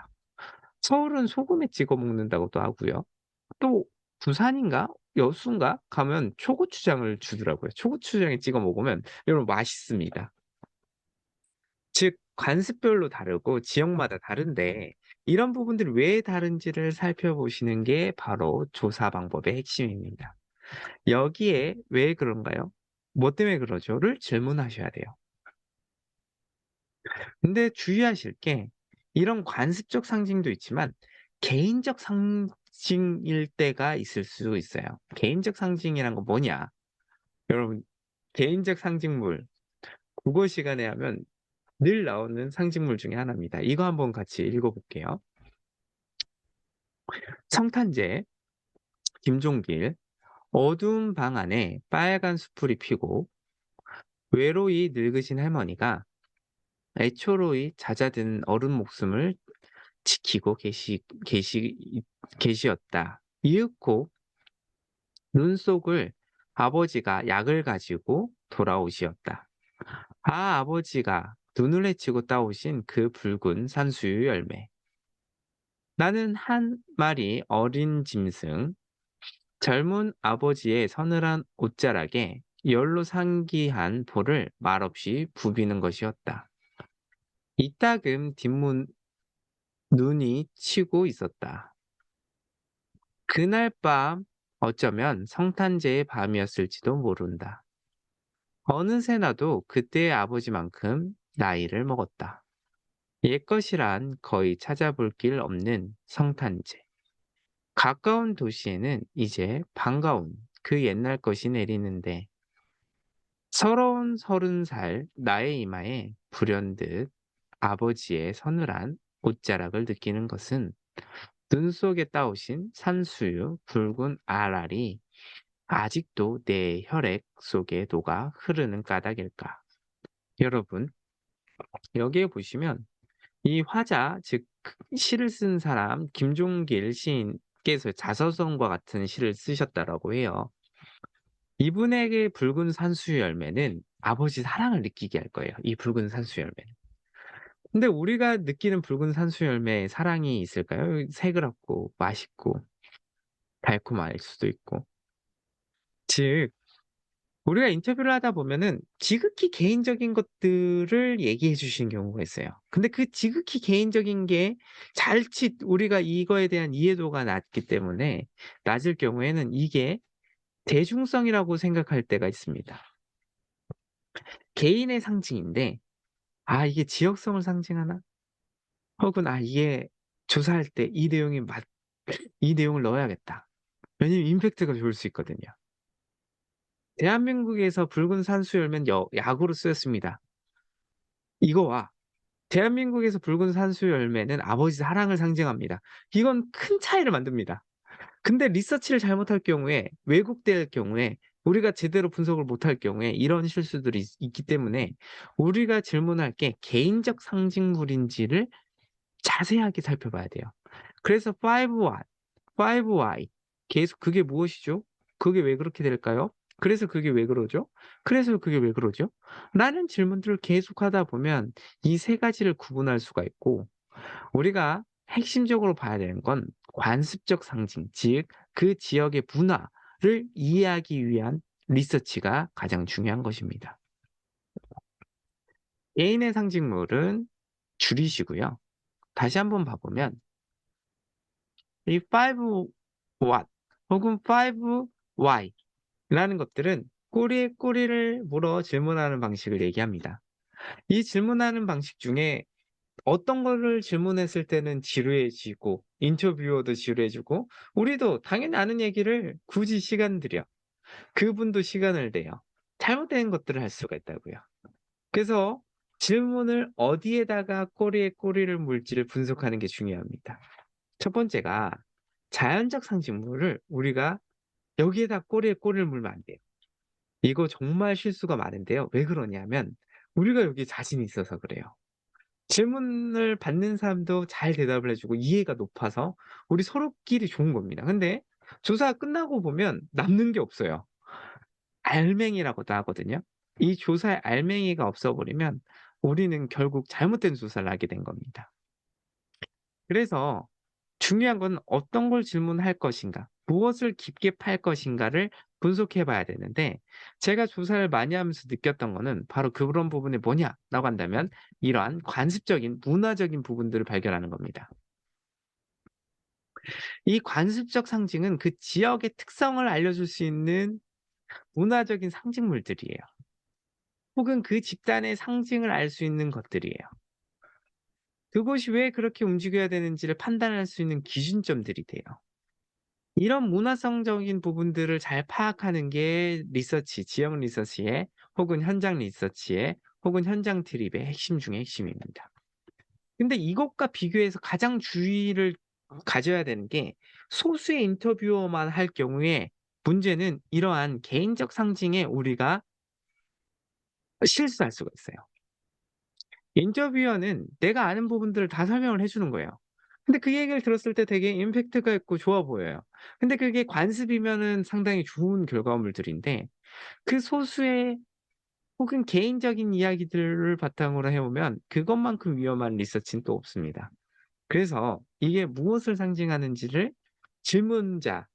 서울은 소금에 찍어 먹는다고도 하고요. 또 부산인가 여수인가 가면 초고추장을 주더라고요. 초고추장에 찍어 먹으면 여러분 맛있습니다. 즉 관습별로 다르고 지역마다 다른데 이런 부분들이 왜 다른지를 살펴보시는 게 바로 조사 방법의 핵심입니다. "여기에 왜 그런가요? 뭐 때문에 그러죠?"를 질문하셔야 돼요. 근데 주의하실 게 이런 관습적 상징도 있지만 개인적 상징일 때가 있을 수 있어요. 개인적 상징이란 건 뭐냐? 여러분 개인적 상징물 국어 시간에 하면 늘 나오는 상징물 중에 하나입니다. 이거 한번 같이 읽어 볼게요. "성탄제 김종길 어두운 방 안에 빨간 수풀이 피고 외로이 늙으신 할머니가 애초로이 잦아든 어른 목숨을 지키고 계시었다. 이윽고 눈속을 아버지가 약을 가지고 돌아오시었다. 아 아버지가 눈을 헤치고 따오신 그 붉은 산수유 열매. 나는 한 마리 어린 짐승, 젊은 아버지의 서늘한 옷자락에 열로 상기한 볼을 말없이 부비는 것이었다. 이따금 뒷문 눈이 치고 있었다. 그날 밤 어쩌면 성탄제의 밤이었을지도 모른다. 어느새 나도 그때의 아버지만큼 나이를 먹었다. 옛것이란 거의 찾아볼 길 없는 성탄제. 가까운 도시에는 이제 반가운 그 옛날 것이 내리는데 서러운 30살 나의 이마에 불현듯 아버지의 서늘한 옷자락을 느끼는 것은 눈 속에 따오신 산수유 붉은 알알이 아직도 내 혈액 속에 녹아 흐르는 까닭일까? 여러분, 여기에 보시면 이 화자, 즉 시를 쓴 사람 김종길 시인께서 자서전과 같은 시를 쓰셨다라고 해요. 이분에게 붉은 산수유 열매는 아버지 사랑을 느끼게 할 거예요, 이 붉은 산수유 열매는. 근데 우리가 느끼는 붉은 산수유 열매에 사랑이 있을까요? 새그랗고 맛있고 달콤할 수도 있고. 즉 우리가 인터뷰를 하다 보면은 지극히 개인적인 것들을 얘기해 주시는 경우가 있어요. 근데 그 지극히 개인적인 게 자칫 우리가 이거에 대한 이해도가 낮기 때문에 낮을 경우에는 이게 대중성이라고 생각할 때가 있습니다. 개인의 상징인데 '아 이게 지역성을 상징하나?' 혹은 '아 이게 조사할 때 이 내용을 넣어야겠다.' 왜냐면 임팩트가 좋을 수 있거든요. 대한민국에서 붉은 산수열매는 약으로 쓰였습니다. 이거와 대한민국에서 붉은 산수열매는 아버지 사랑을 상징합니다. 이건 큰 차이를 만듭니다. 근데 리서치를 잘못할 경우에 왜곡될 경우에 우리가 제대로 분석을 못할 경우에 이런 실수들이 있기 때문에 우리가 질문할 게 개인적 상징물인지를 자세하게 살펴봐야 돼요. 그래서 5 why 계속 그게 무엇이죠? 그게 왜 그렇게 될까요? 그래서 그게 왜 그러죠? 그래서 그게 왜 그러죠? 라는 질문들을 계속하다 보면 이 세 가지를 구분할 수가 있고 우리가 핵심적으로 봐야 되는 건 관습적 상징, 즉 그 지역의 문화를 이해하기 위한 리서치가 가장 중요한 것입니다. 개인의 상징물은 줄이시고요. 다시 한번 봐 보면 이 5 what 혹은 5 why 라는 것들은 꼬리에 꼬리를 물어 질문하는 방식을 얘기합니다. 이 질문하는 방식 중에 어떤 거를 질문했을 때는 지루해지고 인터뷰어도 지루해지고 우리도 당연히 아는 얘기를 굳이 시간 들여 그분도 시간을 내요. 잘못된 것들을 할 수가 있다고요. 그래서 질문을 어디에다가 꼬리에 꼬리를 물지를 분석하는 게 중요합니다. 첫 번째가 자연적 상징물을 우리가 여기에다 꼬리에 꼬리를 물면 안 돼요. 이거 정말 실수가 많은데요. 왜 그러냐면 우리가 여기에 자신이 있어서 그래요. 질문을 받는 사람도 잘 대답을 해 주고 이해가 높아서 우리 서로끼리 좋은 겁니다. 근데 조사가 끝나고 보면 남는 게 없어요. 알맹이라고도 하거든요. 이 조사에 알맹이가 없어 버리면 우리는 결국 잘못된 조사를 하게 된 겁니다. 그래서 중요한 건 어떤 걸 질문할 것인가, 무엇을 깊게 팔 것인가를 분석해 봐야 되는데 제가 조사를 많이 하면서 느꼈던 거는 바로 그런 부분이 뭐냐라고 한다면 이러한 관습적인 문화적인 부분들을 발견하는 겁니다. 이 관습적 상징은 그 지역의 특성을 알려줄 수 있는 문화적인 상징물들이에요. 혹은 그 집단의 상징을 알 수 있는 것들이에요. 그곳이 왜 그렇게 움직여야 되는지를 판단할 수 있는 기준점들이 돼요. 이런 문화성적인 부분들을 잘 파악하는 게 리서치, 지역 리서치의 혹은 현장 리서치의 혹은 현장 트립의 핵심 중의 핵심입니다. 근데 이것과 비교해서 가장 주의를 가져야 되는 게 소수의 인터뷰어만 할 경우에 문제는 이러한 개인적 상징에 우리가 실수할 수가 있어요. 인터뷰어는 내가 아는 부분들을 다 설명을 해 주는 거예요. 근데 그 얘기를 들었을 때 되게 임팩트가 있고 좋아 보여요. 근데 그게 관습이면은 상당히 좋은 결과물들인데 그 소수의 혹은 개인적인 이야기들을 바탕으로 해 오면 그것만큼 위험한 리서치는 또 없습니다. 그래서 이게 무엇을 상징하는지를 질문자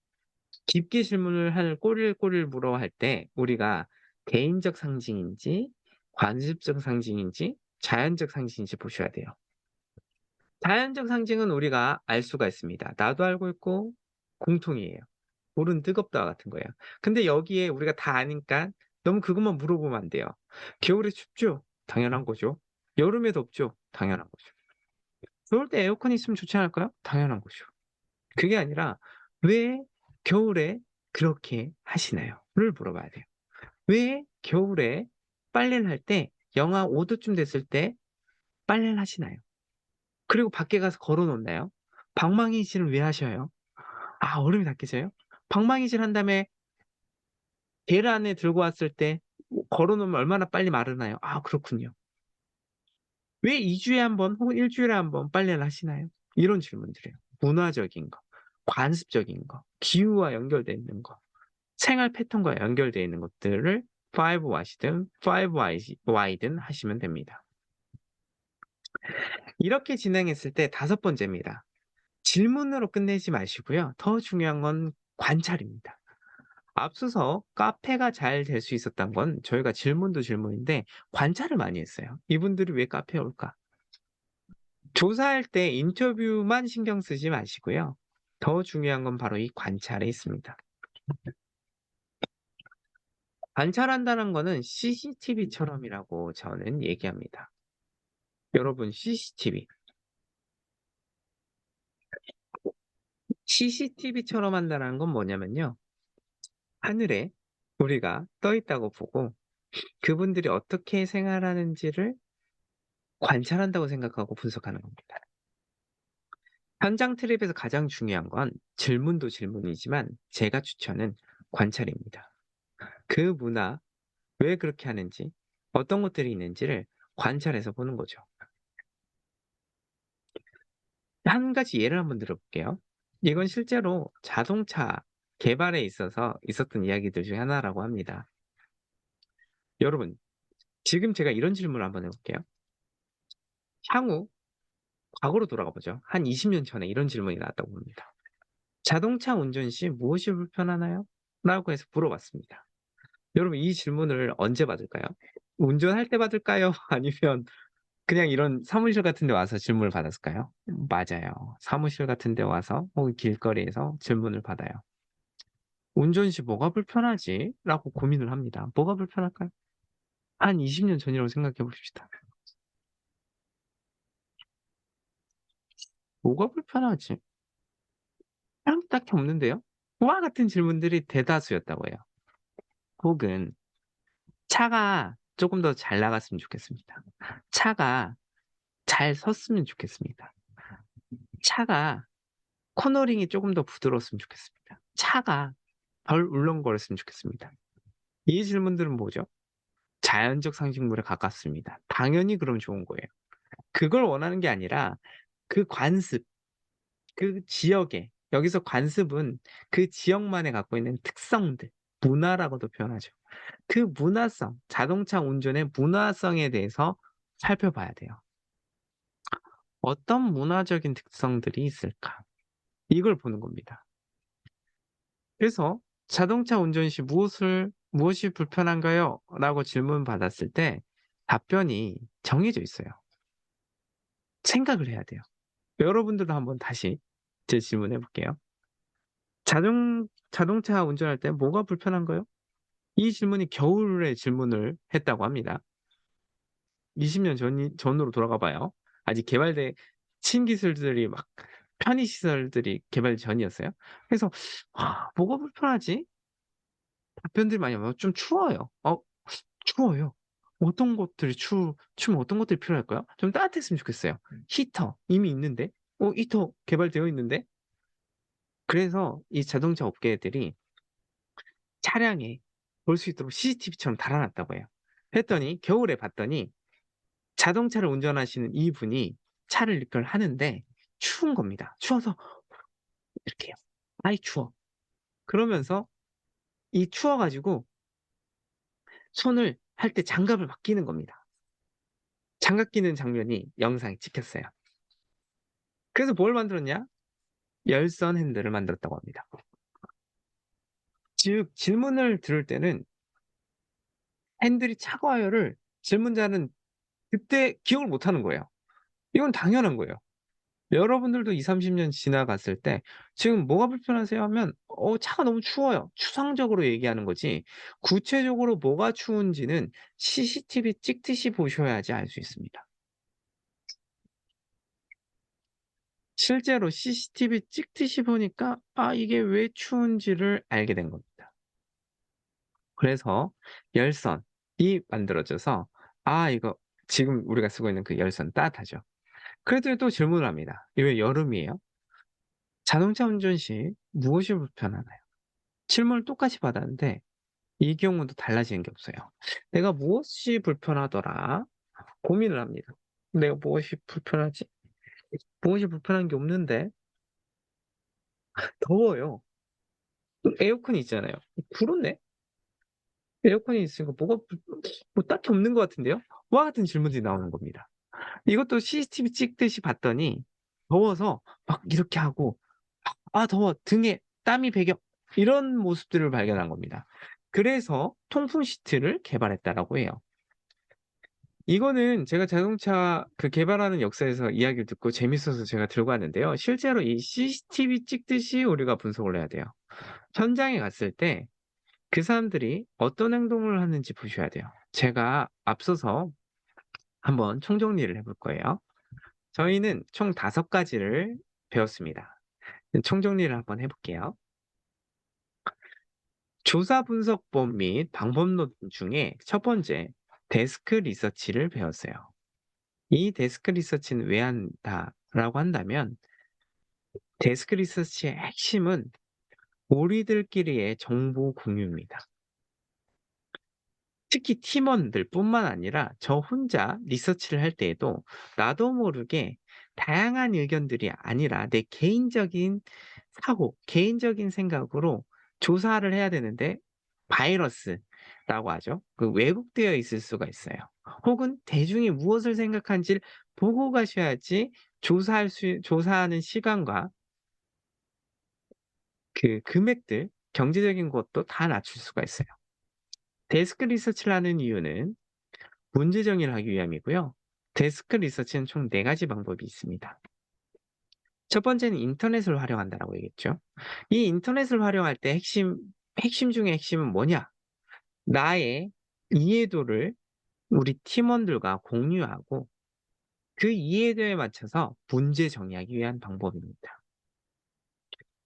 깊게 질문을 할 꼬리를 물어 할 때 우리가 개인적 상징인지 관습적 상징인지 자연적 상징인지 보셔야 돼요. 자연적 상징은 우리가 알 수가 있습니다. 나도 알고 있고 공통이에요. "물은 뜨겁다." 같은 거예요. 근데 여기에 우리가 다 아니까 너무 그것만 물어보면 안 돼요. "겨울에 춥죠?" 당연한 거죠. "여름에 덥죠?" 당연한 거죠. "더울 때 에어컨 있으면 좋지 않을까요?" 당연한 거죠. 그게 아니라 "왜 겨울에 그렇게 하시나요?"를 물어봐야 돼요. "왜 겨울에 빨래를 할 때 영하 5 도쯤 됐을 때 빨래를 하시나요? 그리고 밖에 가서 걸어 놓나요? 방망이질은 왜 하셔요? 아 얼음이 다 깨져요? 방망이질 한 다음에 계란을 들고 왔을 때 걸어 놓으면 얼마나 빨리 마르나요? 아 그렇군요. 왜 2 주에 한 번 혹은 1 주일에 한 번 빨래를 하시나요?" 이런 질문들이에요. 문화적인 거, 관습적인 거, 기후와 연결돼 있는 거, 생활 패턴과 연결되어 있는 것들을 5 what이든 5 why든 하시면 됩니다. 이렇게 진행했을 때 다섯 번째입니다. 질문으로 끝내지 마시고요. 더 중요한 건 관찰입니다. 앞서서 카페가 잘 될 수 있었던 건 저희가 질문도 질문인데 관찰을 많이 했어요. '이분들이 왜 카페에 올까?' 조사할 때 인터뷰만 신경 쓰지 마시고요. 더 중요한 건 바로 이 관찰에 있습니다. 관찰한다는 거는 CCTV처럼이라고 저는 얘기합니다. 여러분 CCTV처럼 한다는 건 뭐냐면요. 하늘에 우리가 떠 있다고 보고 그분들이 어떻게 생활하는지를 관찰한다고 생각하고 분석하는 겁니다. 현장 트립에서 가장 중요한 건 질문도 질문이지만 제가 추천은 관찰입니다. 그 문화, 왜 그렇게 하는지, 어떤 것들이 있는지를 관찰해서 보는 거죠. 한 가지 예를 한번 들어볼게요. 이건 실제로 자동차 개발에 있어서 있었던 이야기들 중에 하나라고 합니다. 여러분, 지금 제가 이런 질문을 한번 해볼게요. 향후 과거로 돌아가 보죠. 한 20년 전에 이런 질문이 나왔다고 봅니다. "자동차 운전 시 무엇이 불편하나요?" 라고 해서 물어봤습니다. 여러분 이 질문을 언제 받을까요? 운전할 때 받을까요? 아니면 그냥 이런 사무실 같은 데 와서 질문을 받았을까요? 맞아요. 사무실 같은 데 와서 혹은 길거리에서 질문을 받아요. "운전 시 뭐가 불편하지?" 라고 고민을 합니다. 뭐가 불편할까요? 한 20년 전이라고 생각해 봅시다. 뭐가 불편하지? 딱히 없는데요? 와 같은 질문들이 대다수였다고 해요. 혹은 차가 조금 더 잘 나갔으면 좋겠습니다. 차가 잘 섰으면 좋겠습니다. 차가 코너링이 조금 더 부드러웠으면 좋겠습니다. 차가 덜 울렁거렸으면 좋겠습니다. 이 질문들은 뭐죠? 자연적 상식물에 가깝습니다. 당연히 그럼 좋은 거예요. 그걸 원하는 게 아니라 그 관습, 그 지역의 여기서 관습은 그 지역만에 갖고 있는 특성들, 문화라고도 표현하죠. 그 문화성, 자동차 운전의 문화성에 대해서 살펴봐야 돼요. 어떤 문화적인 특성들이 있을까? 이걸 보는 겁니다. 그래서 "자동차 운전 시 무엇이 불편한가요?" 라고 질문받았을 때 답변이 정해져 있어요. 생각을 해야 돼요. 여러분들도 한번 다시 제 질문해 볼게요. 자동차 운전할 때 뭐가 불편한가요?" 이 질문이 겨울에 질문을 했다고 합니다. 20년 전으로 돌아가 봐요. 아직 개발된 신기술들이 막 편의 시설들이 개발 전이었어요. 그래서 '아 뭐가 불편하지?' 답변들이 많이 와요. "좀 추워요." 추워요. 어떤 것들이 추우면 어떤 것들이 필요할까요? 좀 따뜻했으면 좋겠어요. 히터 이미 있는데. 히터 개발되어 있는데. 그래서 이 자동차 업계들이 차량에 볼 수 있도록 CCTV처럼 달아 놨다고 해요. 했더니 겨울에 봤더니 자동차를 운전하시는 이분이 차를 이렇게 하는데 추운 겁니다. 추워서 이렇게 해요. "아이 추워." 그러면서 이 추워 가지고 손을 할 때 장갑을 막 끼는 겁니다. 장갑 끼는 장면이 영상에 찍혔어요. 그래서 뭘 만들었냐? 열선 핸들을 만들었다고 합니다. 즉 질문을 들을 때는 "핸들이 차가워요."를 질문자는 그때 기억을 못 하는 거예요. 이건 당연한 거예요. 여러분들도 20-30년 지나갔을 때 "지금 뭐가 불편하세요?" 하면 차가 너무 추워요." 추상적으로 얘기하는 거지 구체적으로 뭐가 추운지는 CCTV 찍듯이 보셔야지 알 수 있습니다. 실제로 CCTV 찍듯이 보니까 이게 왜 추운지를 알게 된 겁니다. 그래서 열선이 만들어져서 이거 지금 우리가 쓰고 있는 그 열선 따뜻하죠. 그랬더니 또 질문을 합니다. 왜 여름이에요? 자동차 운전 시 무엇이 불편하나요? 질문을 똑같이 받았는데 이 경우도 달라지는 게 없어요. '내가 무엇이 불편하더라?' 고민을 합니다. '내가 무엇이 불편하지? 무엇이 불편한 게 없는데.' 더워요. 에어컨이 있잖아요. '그렇네. 에어컨이 있으니까 뭐가 뭐 딱히 없는 것 같은데요?' 와 같은 질문들이 나오는 겁니다. 이것도 CCTV 찍듯이 봤더니 더워서 막 이렇게 하고 "아 더워. 등에 땀이 배겨." 이런 모습들을 발견한 겁니다. 그래서 통풍 시트를 개발했다라고 해요. 이거는 제가 자동차 그 개발하는 역사에서 이야기를 듣고 재밌어서 제가 들고 왔는데요. 실제로 이 CCTV 찍듯이 우리가 분석을 해야 돼요. 현장에 갔을 때 그 사람들이 어떤 행동을 하는지 보셔야 돼요. 제가 앞서서 한번 총정리를 해볼 거예요. 저희는 총 5가지를 배웠습니다. 총정리를 한번 해볼게요. 조사 분석법 및 방법론 중에 첫 번째, 데스크 리서치를 배웠어요. 이 데스크 리서치는 왜 한다라고 한다면, 데스크 리서치의 핵심은 우리들끼리의 정보 공유입니다. 특히 팀원들뿐만 아니라 저 혼자 리서치를 할 때에도 나도 모르게 다양한 의견들이 아니라 내 개인적인 사고, 개인적인 생각으로 조사를 해야 되는데, 바이러스라고 하죠. 그 왜곡되어 있을 수가 있어요. 혹은 대중이 무엇을 생각하는지를 보고 가셔야지 조사하는 시간과 그 금액들, 경제적인 것도 다 낮출 수가 있어요. 데스크 리서치를 하는 이유는 문제 정리를 하기 위함이고요. 데스크 리서치는 총 4가지 방법이 있습니다. 첫 번째는 인터넷을 활용한다라고 얘기했죠. 이 인터넷을 활용할 때 핵심 중에 핵심은 뭐냐? 나의 이해도를 우리 팀원들과 공유하고 그 이해도에 맞춰서 문제 정리하기 위한 방법입니다.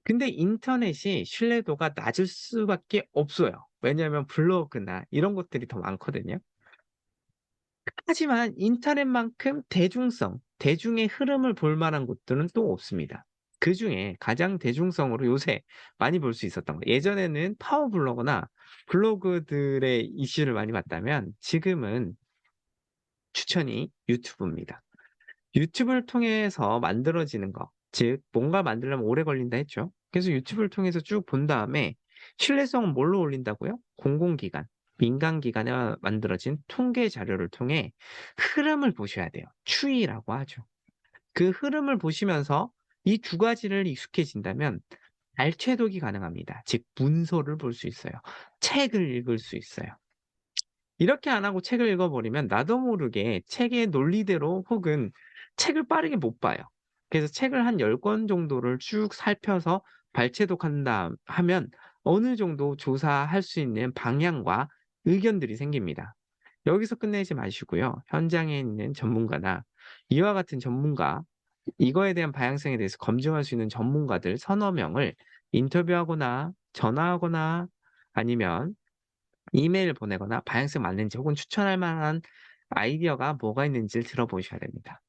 근데 인터넷이 신뢰도가 낮을 수밖에 없어요. 왜냐하면 블로그나 이런 것들이 더 많거든요. 하지만 인터넷만큼 대중의 흐름을 볼 만한 곳들은 또 없습니다. 그중에 가장 대중성으로 요새 많이 볼 수 있었던 거. 예전에는 파워 블로거나 블로그들의 이슈를 많이 봤다면 지금은 추천이 유튜브입니다. 유튜브를 통해서 만들어지는 거, 즉 뭔가 만들려면 오래 걸린다 했죠. 그래서 유튜브를 통해서 쭉 본 다음에 신뢰성은 뭘로 올린다고요? 공공기관, 민간기관에 만들어진 통계 자료를 통해 흐름을 보셔야 돼요. 추이라고 하죠. 그 흐름을 보시면서 이 2가지를 익숙해진다면 알채독이 가능합니다. 즉 문서를 볼 수 있어요. 책을 읽을 수 있어요. 이렇게 안 하고 책을 읽어버리면 나도 모르게 책의 논리대로 혹은 책을 빠르게 못 봐요. 그래서 책을 한 10권 정도를 쭉 살펴서 발췌독한다 하면 어느 정도 조사할 수 있는 방향과 의견들이 생깁니다. 여기서 끝내지 마시고요. 현장에 있는 전문가나 이와 같은 전문가, 이거에 대한 방향성에 대해서 검증할 수 있는 전문가들 서너 명을 인터뷰하거나 전화하거나 아니면 이메일 보내거나 방향성 맞는지 혹은 추천할 만한 아이디어가 뭐가 있는지를 들어보셔야 됩니다.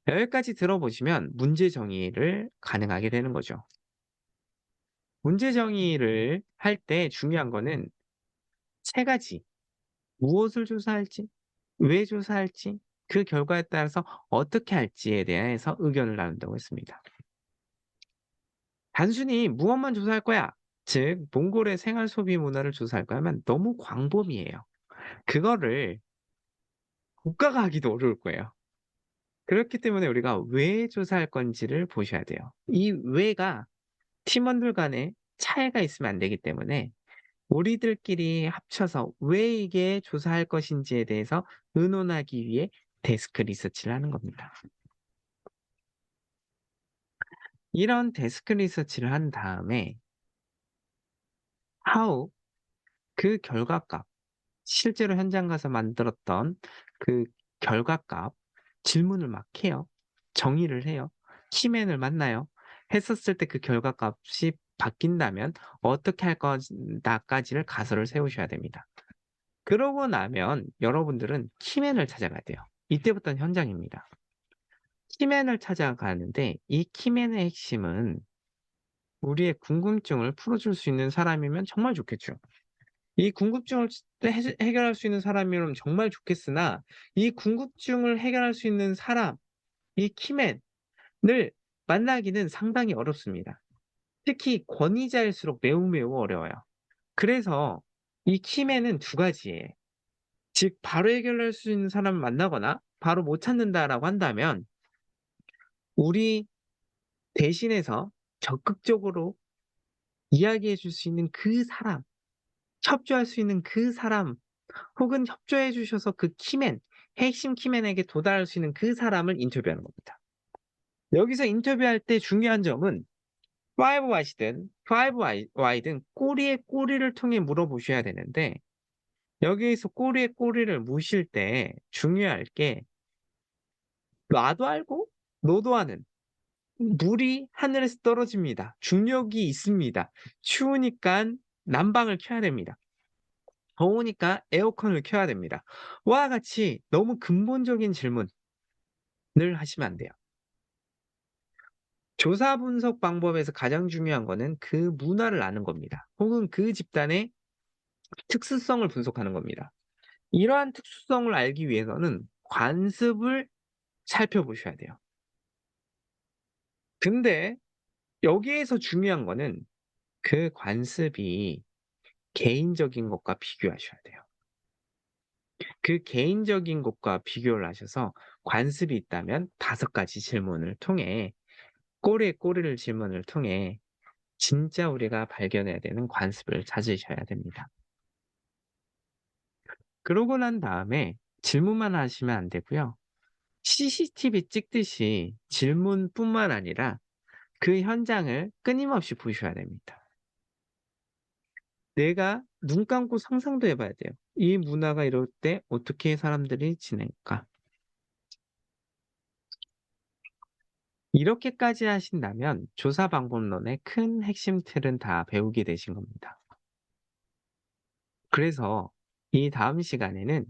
여기까지 들어보시면 문제 정의를 가능하게 되는 거죠. 문제 정의를 할 때 중요한 거는 3가지. 무엇을 조사할지, 왜 조사할지, 그 결과에 따라서 어떻게 할지에 대해서 의견을 나눈다고 했습니다. 단순히 무엇만 조사할 거야. 즉, 몽골의 생활 소비 문화를 조사할 거야 하면 너무 광범위해요. 그거를 국가가 하기도 어려울 거예요. 그렇기 때문에 우리가 왜 조사할 건지를 보셔야 돼요. 이 왜가 팀원들 간에 차이가 있으면 안 되기 때문에 우리들끼리 합쳐서 왜 이게 조사할 것인지에 대해서 의논하기 위해 데스크 리서치를 하는 겁니다. 이런 데스크 리서치를 한 다음에 how 그 결과값, 실제로 현장 가서 만들었던 그 결과값 질문을 막 해요. 정의를 해요. 키맨을 만나요. 했었을 때 그 결과값이 바뀐다면 어떻게 할 거다까지를 가설을 세우셔야 됩니다. 그러고 나면 여러분들은 키맨을 찾아가야 돼요. 이때부터는 현장입니다. 키맨을 찾아가는데 이 키맨의 핵심은 우리의 궁금증을 풀어줄 수 있는 사람이면 정말 좋겠죠. 이 궁금증을 해결할 수 있는 사람이면 정말 좋겠으나 이 궁금증을 해결할 수 있는 사람, 이 키맨을 만나기는 상당히 어렵습니다. 특히 권위자일수록 매우 어려워요. 그래서 이 키맨은 2가지예요. 즉 바로 해결할 수 있는 사람을 만나거나 바로 못 찾는다라고 한다면 우리 대신해서 적극적으로 이야기해 줄 수 있는 그 사람, 협조할 수 있는 그 사람, 혹은 협조해 주셔서 그 키맨, 핵심 키맨에게 도달할 수 있는 그 사람을 인터뷰하는 겁니다. 여기서 인터뷰할 때 중요한 점은 5 Y시든 5 Y든 꼬리에 꼬리를 통해 물어보셔야 되는데, 여기에서 꼬리에 꼬리를 무실 때 중요할 게, 나도 알고 너도 아는, 물이 하늘에서 떨어집니다. 중력이 있습니다. 추우니까 난방을 켜야 됩니다. 더우니까 에어컨을 켜야 됩니다. 와 같이 너무 근본적인 질문을 하시면 안 돼요. 조사 분석 방법에서 가장 중요한 거는 그 문화를 아는 겁니다. 혹은 그 집단의 특수성을 분석하는 겁니다. 이러한 특수성을 알기 위해서는 관습을 살펴보셔야 돼요. 근데 여기에서 중요한 거는 그 관습이 개인적인 것과 비교하셔야 돼요. 그 개인적인 것과 비교를 하셔서 관습이 있다면 5가지 질문을 통해, 꼬리에 꼬리를 질문을 통해 진짜 우리가 발견해야 되는 관습을 찾으셔야 됩니다. 그러고 난 다음에 질문만 하시면 안 되고요. CCTV 찍듯이 질문뿐만 아니라 그 현장을 끊임없이 보셔야 됩니다. 내가 눈 감고 상상도 해 봐야 돼요. '이 문화가 이럴 때 어떻게 사람들이 지낼까?' 이렇게까지 하신다면 조사 방법론의 큰 핵심 틀은 다 배우게 되신 겁니다. 그래서 이 다음 시간에는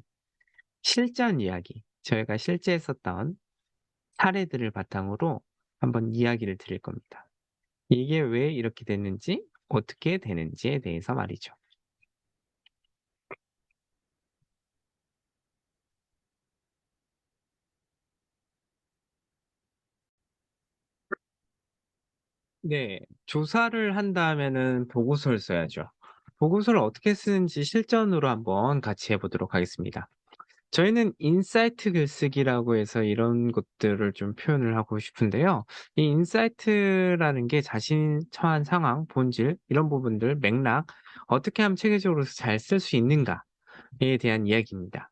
실전 이야기, 저희가 실제 했었던 사례들을 바탕으로 한번 이야기를 드릴 겁니다. 이게 왜 이렇게 됐는지, 어떻게 되는지에 대해서 말이죠. 네. 조사를 한 다음에는 보고서를 써야죠. 보고서를 어떻게 쓰는지 실전으로 한번 같이 해 보도록 하겠습니다. 저희는 인사이트 글쓰기라고 해서 이런 것들을 좀 표현을 하고 싶은데요. 이 인사이트라는 게 자신이 처한 상황, 본질, 이런 부분들, 맥락, 어떻게 하면 체계적으로 잘 쓸 수 있는가에 대한 이야기입니다.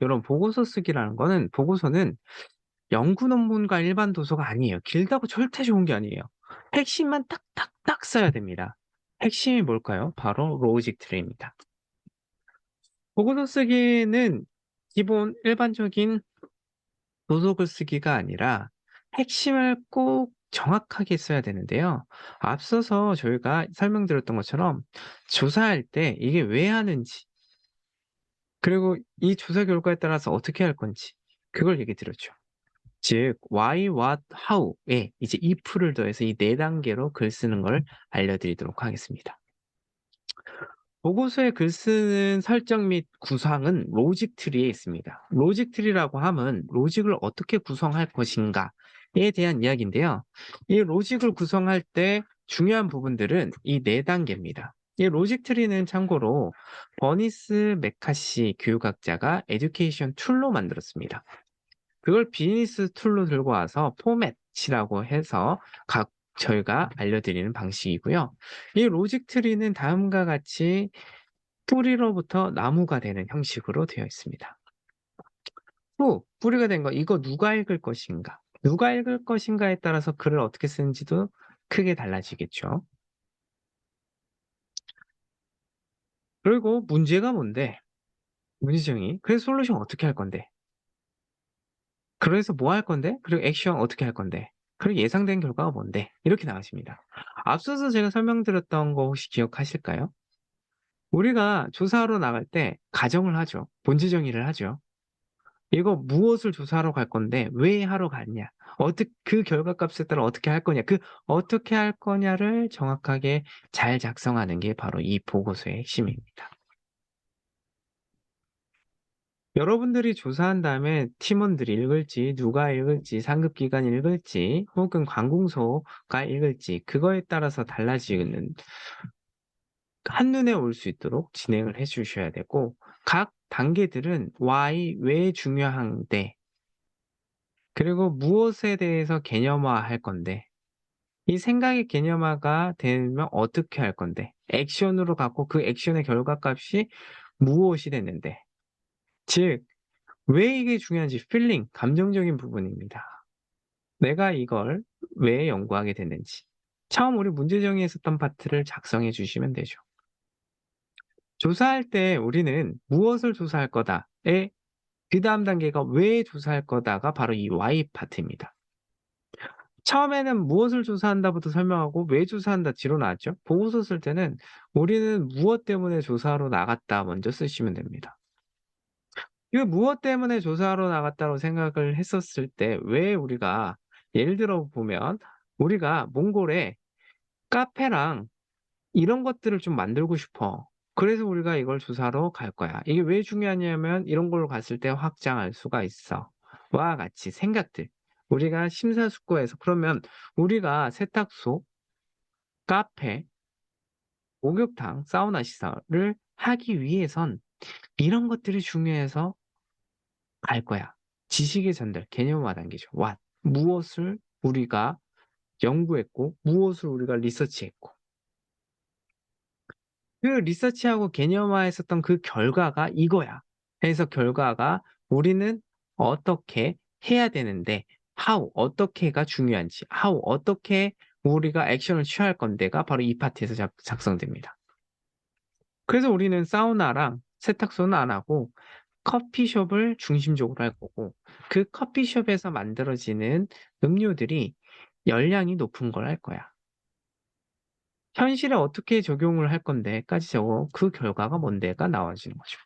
이런 보고서 쓰기라는 거는, 보고서는 연구 논문과 일반 도서가 아니에요. 길다고 절대 좋은 게 아니에요. 핵심만 딱딱딱 써야 됩니다. 핵심이 뭘까요? 바로 로직 트리입니다. 보고서 쓰기는 기본 일반적인 도서 글쓰기가 아니라 핵심을 꼭 정확하게 써야 되는데요. 앞서서 저희가 설명드렸던 것처럼 조사할 때 이게 왜 하는지, 그리고 이 조사 결과에 따라서 어떻게 할 건지, 그걸 얘기 드렸죠. 즉 why, what, how에 이제 if를 더해서 이 4단계로 글 쓰는 걸 알려드리도록 하겠습니다. 보고서에 글 쓰는 설정 및 구상은 로직 트리에 있습니다. 로직 트리라고 함은 로직을 어떻게 구성할 것인가에 대한 이야기인데요. 이 로직을 구성할 때 중요한 부분들은 이 4단계입니다. 이 로직 트리는 참고로 버니스 메카시 교육학자가 에듀케이션 툴로 만들었습니다. 그걸 비즈니스 툴로 들고 와서 포맷이라고 해서 각 저희가 알려드리는 방식이고요. 이 로직 트리는 다음과 같이 뿌리로부터 나무가 되는 형식으로 되어 있습니다. 후, 뿌리가 된 거, 이거 누가 읽을 것인가? 누가 읽을 것인가에 따라서 글을 어떻게 쓰는지도 크게 달라지겠죠. 그리고 문제가 뭔데? 문제정의. 그래서 솔루션 어떻게 할 건데? 그래서 뭐 할 건데? 그리고 액션 어떻게 할 건데? 그리고 예상된 결과가 뭔데? 이렇게 나가십니다. 앞서서 제가 설명드렸던 거 혹시 기억하실까요? 우리가 조사하러 나갈 때 가정을 하죠. 본질 정의를 하죠. 이거 무엇을 조사하러 갈 건데 왜 하러 갔냐? 어떻게 그 결과값에 따라 어떻게 할 거냐? 그 어떻게 할 거냐를 정확하게 잘 작성하는 게 바로 이 보고서의 핵심입니다. 여러분들이 조사한 다음에 팀원들이 읽을지, 누가 읽을지, 상급 기관이 읽을지, 혹은 관공서가 읽을지, 그거에 따라서 달라지는, 한눈에 올 수 있도록 진행을 해 주셔야 되고, 각 단계들은 why, 왜 중요한데, 그리고 무엇에 대해서 개념화할 건데, 이 생각의 개념화가 되면 어떻게 할 건데 액션으로 갖고 그 액션의 결과값이 무엇이 됐는데 즉 왜 이게 중요한지 필링 감정적인 부분입니다. 내가 이걸 왜 연구하게 됐는지 처음 우리 문제 정의했었던 파트를 작성해 주시면 되죠. 조사할 때 우리는 무엇을 조사할 거다에 그다음 단계가 왜 조사할 거다가 바로 이 Y 파트입니다. 처음에는 무엇을 조사한다부터 설명하고 왜 조사한다 뒤로 나왔죠. 보고서 쓸 때는 우리는 무엇 때문에 조사하러 나갔다 먼저 쓰시면 됩니다. 이 무엇 때문에 조사하러 나갔다고 생각을 했었을 때 왜 우리가 예를 들어 보면 우리가 몽골에 카페랑 이런 것들을 좀 만들고 싶어. 그래서 우리가 이걸 조사하러 갈 거야. 이게 왜 중요하냐면 이런 걸로 갔을 때 확장할 수가 있어. 와 같이 생각들. 우리가 심사숙고해서 그러면 우리가 세탁소, 카페, 목욕탕, 사우나 시설을 하기 위해선 이런 것들이 중요해서 갈 거야. 지식의 전달, 개념화 단계죠. What. 무엇을 우리가 연구했고, 무엇을 우리가 리서치했고. 그 리서치하고 개념화했었던 그 결과가 이거야. 그래서 결과가 우리는 어떻게 해야 되는데 how 어떻게가 중요한지 how 어떻게 우리가 액션을 취할 건데가 바로 이 파트에서 작성됩니다. 그래서 우리는 사우나랑 세탁소는 안 하고 커피숍을 중심적으로 할 거고 그 커피숍에서 만들어지는 음료들이 열량이 높은 걸 할 거야. 현실에 어떻게 적용을 할 건데까지 적어 그 결과가 뭔데가 나와지는 거죠.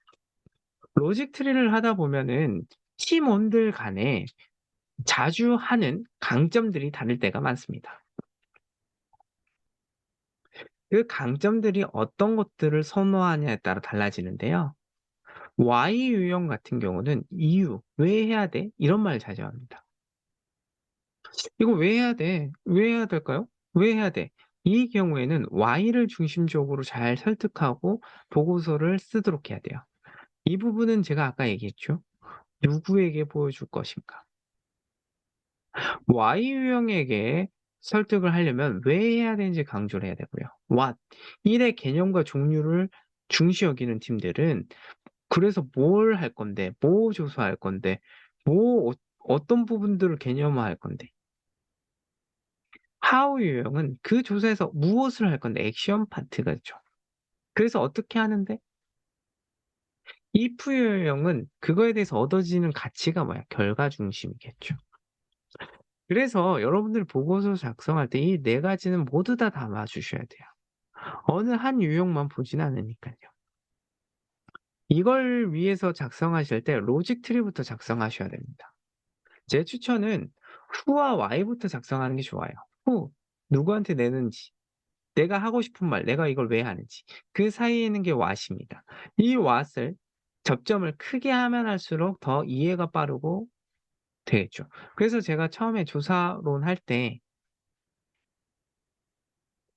로직 트리를 하다 보면은 팀원들 간에 자주 하는 강점들이 다를 때가 많습니다. 그 강점들이 어떤 것들을 선호하냐에 따라 달라지는데요. Y 유형 같은 경우는 이유, 왜 해야 돼? 이런 말을 자주 합니다. 이거 왜 해야 돼? 왜 해야 될까요? 왜 해야 돼? 이 경우에는 Y를 중심적으로 잘 설득하고 보고서를 쓰도록 해야 돼요. 이 부분은 제가 아까 얘기했죠. 누구에게 보여줄 것인가? Y 유형에게 설득을 하려면 왜 해야 되는지 강조를 해야 되고요. What, 일의 개념과 종류를 중시 여기는 팀들은 그래서 뭘 할 건데, 뭐 조사할 건데, 어떤 부분들을 개념화할 건데. How 유형은 그 조사에서 무엇을 할 건데, 액션 파트가 있죠. 그래서 어떻게 하는데? If 유형은 그거에 대해서 얻어지는 가치가 뭐야? 결과 중심이겠죠. 그래서 여러분들 보고서 작성할 때 이 네 가지는 모두 다 담아 주셔야 돼요. 어느 한 유형만 보진 않으니까요. 이걸 위해서 작성하실 때 로직 트리부터 작성하셔야 됩니다. 제 추천은 who와 why부터 작성하는 게 좋아요. who, 누구한테 내는지, 내가 하고 싶은 말, 내가 이걸 왜 하는지. 그 사이에 있는 게 what입니다. 이 what을 접점을 크게 하면 할수록 더 이해가 빠르고 되겠죠. 그래서 제가 처음에 조사론 할때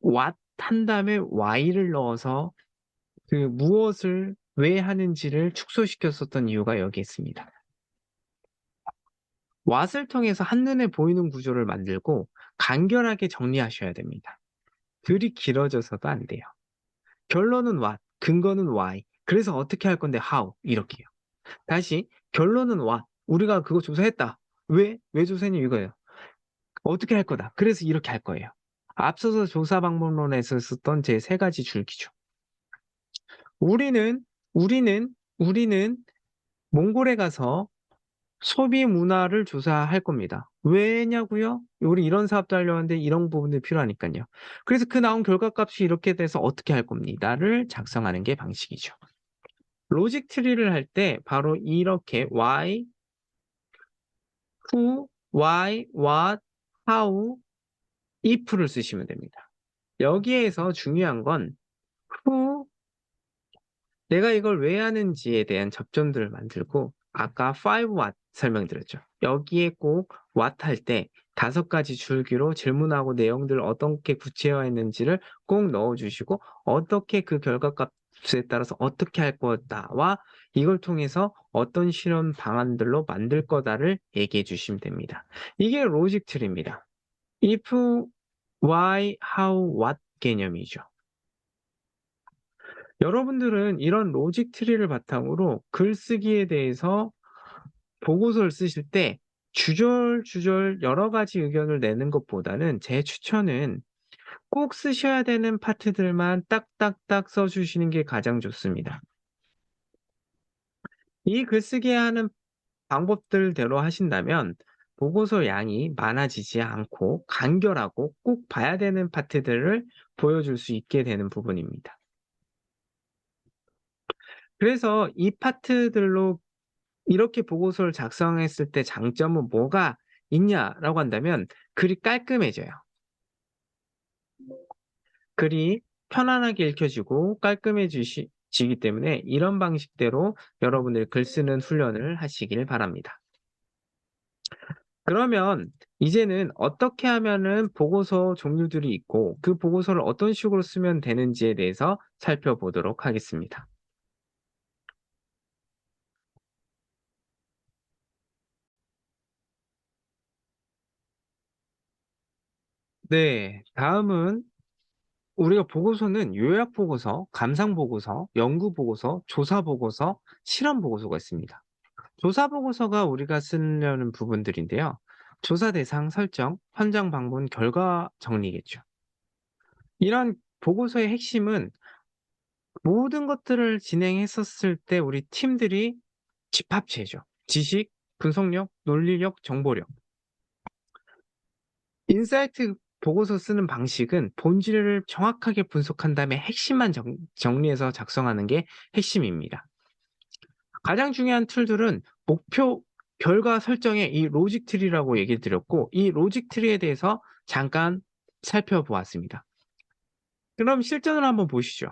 what 한 다음에 why를 넣어서 그 무엇을 왜 하는지를 축소시켰었던 이유가 여기 있습니다. what을 통해서 한눈에 보이는 구조를 만들고 간결하게 정리하셔야 됩니다. 글이 길어져서도 안 돼요. 결론은 what, 근거는 why, 그래서 어떻게 할 건데 how 이렇게요. 다시 결론은 what, 우리가 그거 조사했다. 왜 조사했냐 이거예요. 어떻게 할 거다. 그래서 이렇게 할 거예요. 앞서서 조사 방법론에서 썼던 제 세 가지 줄기죠. 우리는 우리는 몽골에 가서 소비 문화를 조사할 겁니다. 왜냐고요? 우리 이런 사업도 하려고 하는데 이런 부분들이 필요하니까요. 그래서 그 나온 결과값이 이렇게 돼서 어떻게 할 겁니다를 작성하는 게 방식이죠. 로직 트리를 할 때 바로 이렇게 why, who, why, what, how, if를 쓰시면 됩니다. 여기에서 중요한 건 who, 내가 이걸 왜 하는지에 대한 접점들을 만들고 아까 5 what 설명드렸죠. 여기에 꼭 what 할 때 5가지 줄기로 질문하고 내용들을 어떻게 구체화했는지를 꼭 넣어주시고 어떻게 그 결과값에 따라서 어떻게 할 거다와 이걸 통해서 어떤 실험 방안들로 만들 거다를 얘기해 주시면 됩니다. 이게 로직 트리입니다. if why, how, what 개념이죠. 여러분들은 이런 로직 트리를 바탕으로 글쓰기에 대해서 보고서를 쓰실 때 주절주절 여러 가지 의견을 내는 것보다는 제 추천은 꼭 쓰셔야 되는 파트들만 딱딱딱 써 주시는 게 가장 좋습니다. 이 글쓰기 하는 방법들대로 하신다면 보고서 양이 많아지지 않고 간결하고 꼭 봐야 되는 파트들을 보여줄 수 있게 되는 부분입니다. 그래서 이 파트들로 이렇게 보고서를 작성했을 때 장점은 뭐가 있냐라고 한다면 글이 깔끔해져요. 글이 편안하게 읽혀지고 지기 때문에 이런 방식대로 여러분들이 글 쓰는 훈련을 하시길 바랍니다. 그러면 이제는 어떻게 하면은 보고서 종류들이 있고 그 보고서를 어떤 식으로 쓰면 되는지에 대해서 살펴보도록 하겠습니다. 네. 다음은 우리가 보고서는 요약 보고서, 감상 보고서, 연구 보고서, 조사 보고서, 실험 보고서가 있습니다. 조사 보고서가 우리가 쓰려는 부분들인데요. 조사 대상 설정, 현장 방문 결과 정리겠죠. 이런 보고서의 핵심은 모든 것들을 진행했었을 때 우리 팀들이 집합체죠. 지식, 분석력, 논리력, 정보력. 인사이트 보고서 쓰는 방식은 본질을 정확하게 분석한 다음에 핵심만 정리해서 작성하는 게 핵심입니다. 가장 중요한 툴들은 목표, 결과 설정의 이 로직 트리라고 얘기 드렸고, 이 로직 트리에 대해서 잠깐 살펴보았습니다. 그럼 실전으로 한번 보시죠.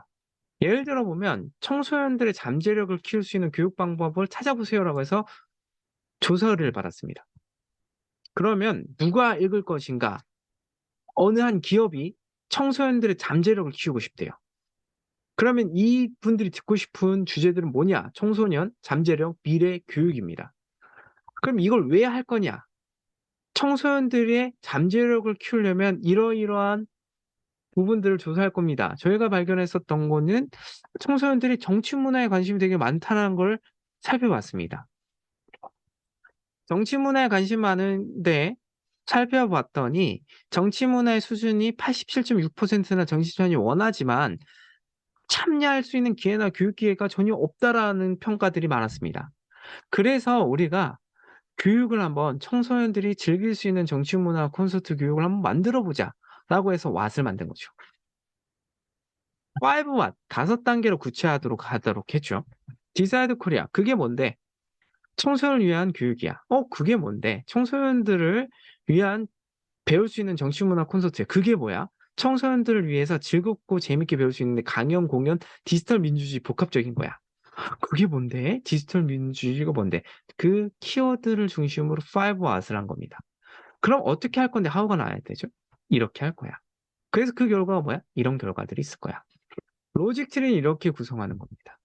예를 들어 보면 청소년들의 잠재력을 키울 수 있는 교육 방법을 찾아보세요라고 해서 조사를 받았습니다. 그러면 누가 읽을 것인가? 어느 한 기업이 청소년들의 잠재력을 키우고 싶대요. 그러면 이분들이 듣고 싶은 주제들은 뭐냐? 청소년, 잠재력, 미래, 교육입니다. 그럼 이걸 왜 할 거냐? 청소년들의 잠재력을 키우려면 이러이러한 부분들을 조사할 겁니다. 저희가 발견했었던 거는 청소년들이 정치 문화에 관심이 되게 많다는 걸 살펴봤습니다. 정치 문화에 관심 많은데 살펴봤더니 정치 문화의 수준이 87.6%나 정치권이 원하지만 참여할 수 있는 기회나 교육 기회가 전혀 없다라는 평가들이 많았습니다. 그래서 우리가 교육을 한번 청소년들이 즐길 수 있는 정치 문화 콘서트 교육을 한번 만들어 보자라고 해서 왓을 만든 거죠. 5 왓 5단계로 구체화하도록 하도록 했죠. 디사이드 코리아 그게 뭔데? 청소년을 위한 교육이야. 그게 뭔데? 청소년들을 위한 배울 수 있는 정치 문화 콘서트야. 그게 뭐야? 청소년들을 위해서 즐겁고 재밌게 배울 수 있는 강연, 공연, 디지털 민주주의 복합적인 거야. 그게 뭔데? 디지털 민주주의가 뭔데? 그 키워드를 중심으로 5 왓을 한 겁니다. 그럼 어떻게 할 건데 how가 나와야 되죠? 이렇게 할 거야. 그래서 그 결과가 뭐야? 이런 결과들이 있을 거야. 로직 트리는 이렇게 구성하는 겁니다.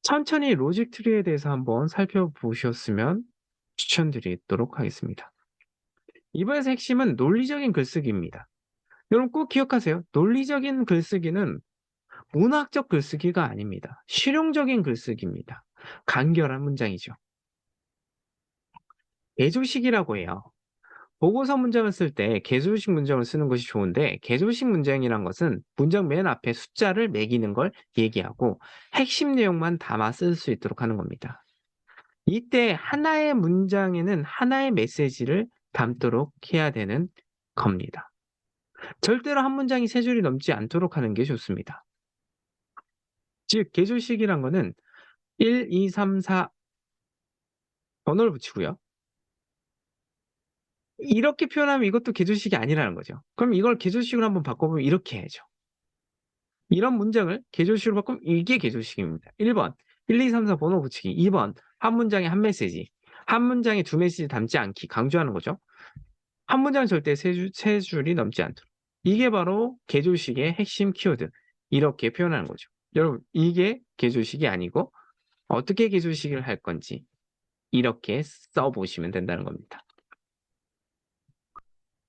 천천히 로직 트리에 대해서 한번 살펴보셨으면 추천드리도록 하겠습니다. 이번에서 핵심은 논리적인 글쓰기입니다. 여러분 꼭 기억하세요. 논리적인 글쓰기는 문학적 글쓰기가 아닙니다. 실용적인 글쓰기입니다. 간결한 문장이죠. 개조식이라고 해요. 보고서 문장을 쓸 때 개조식 문장을 쓰는 것이 좋은데 개조식 문장이란 것은 문장 맨 앞에 숫자를 매기는 걸 얘기하고 핵심 내용만 담아 쓸 수 있도록 하는 겁니다. 이때 하나의 문장에는 하나의 메시지를 담도록 해야 되는 겁니다. 절대로 한 문장이 세 줄이 넘지 않도록 하는 게 좋습니다. 즉 개조식이란 거는 1, 2, 3, 4 번호를 붙이고요. 이렇게 표현하면 이것도 개조식이 아니라는 거죠. 그럼 이걸 개조식으로 한번 바꿔보면 이렇게 해야죠. 이런 문장을 개조식으로 바꾸면 이게 개조식입니다. 1번 1, 2, 3, 4 번호 붙이기. 2번 한 문장에 한 메시지. 한 문장에 두 메시지 담지 않기. 강조하는 거죠. 한 문장 절대 세 줄이 넘지 않도록. 이게 바로 개조식의 핵심 키워드. 이렇게 표현하는 거죠. 여러분 이게 개조식이 아니고 어떻게 개조식을 할 건지 이렇게 써보시면 된다는 겁니다.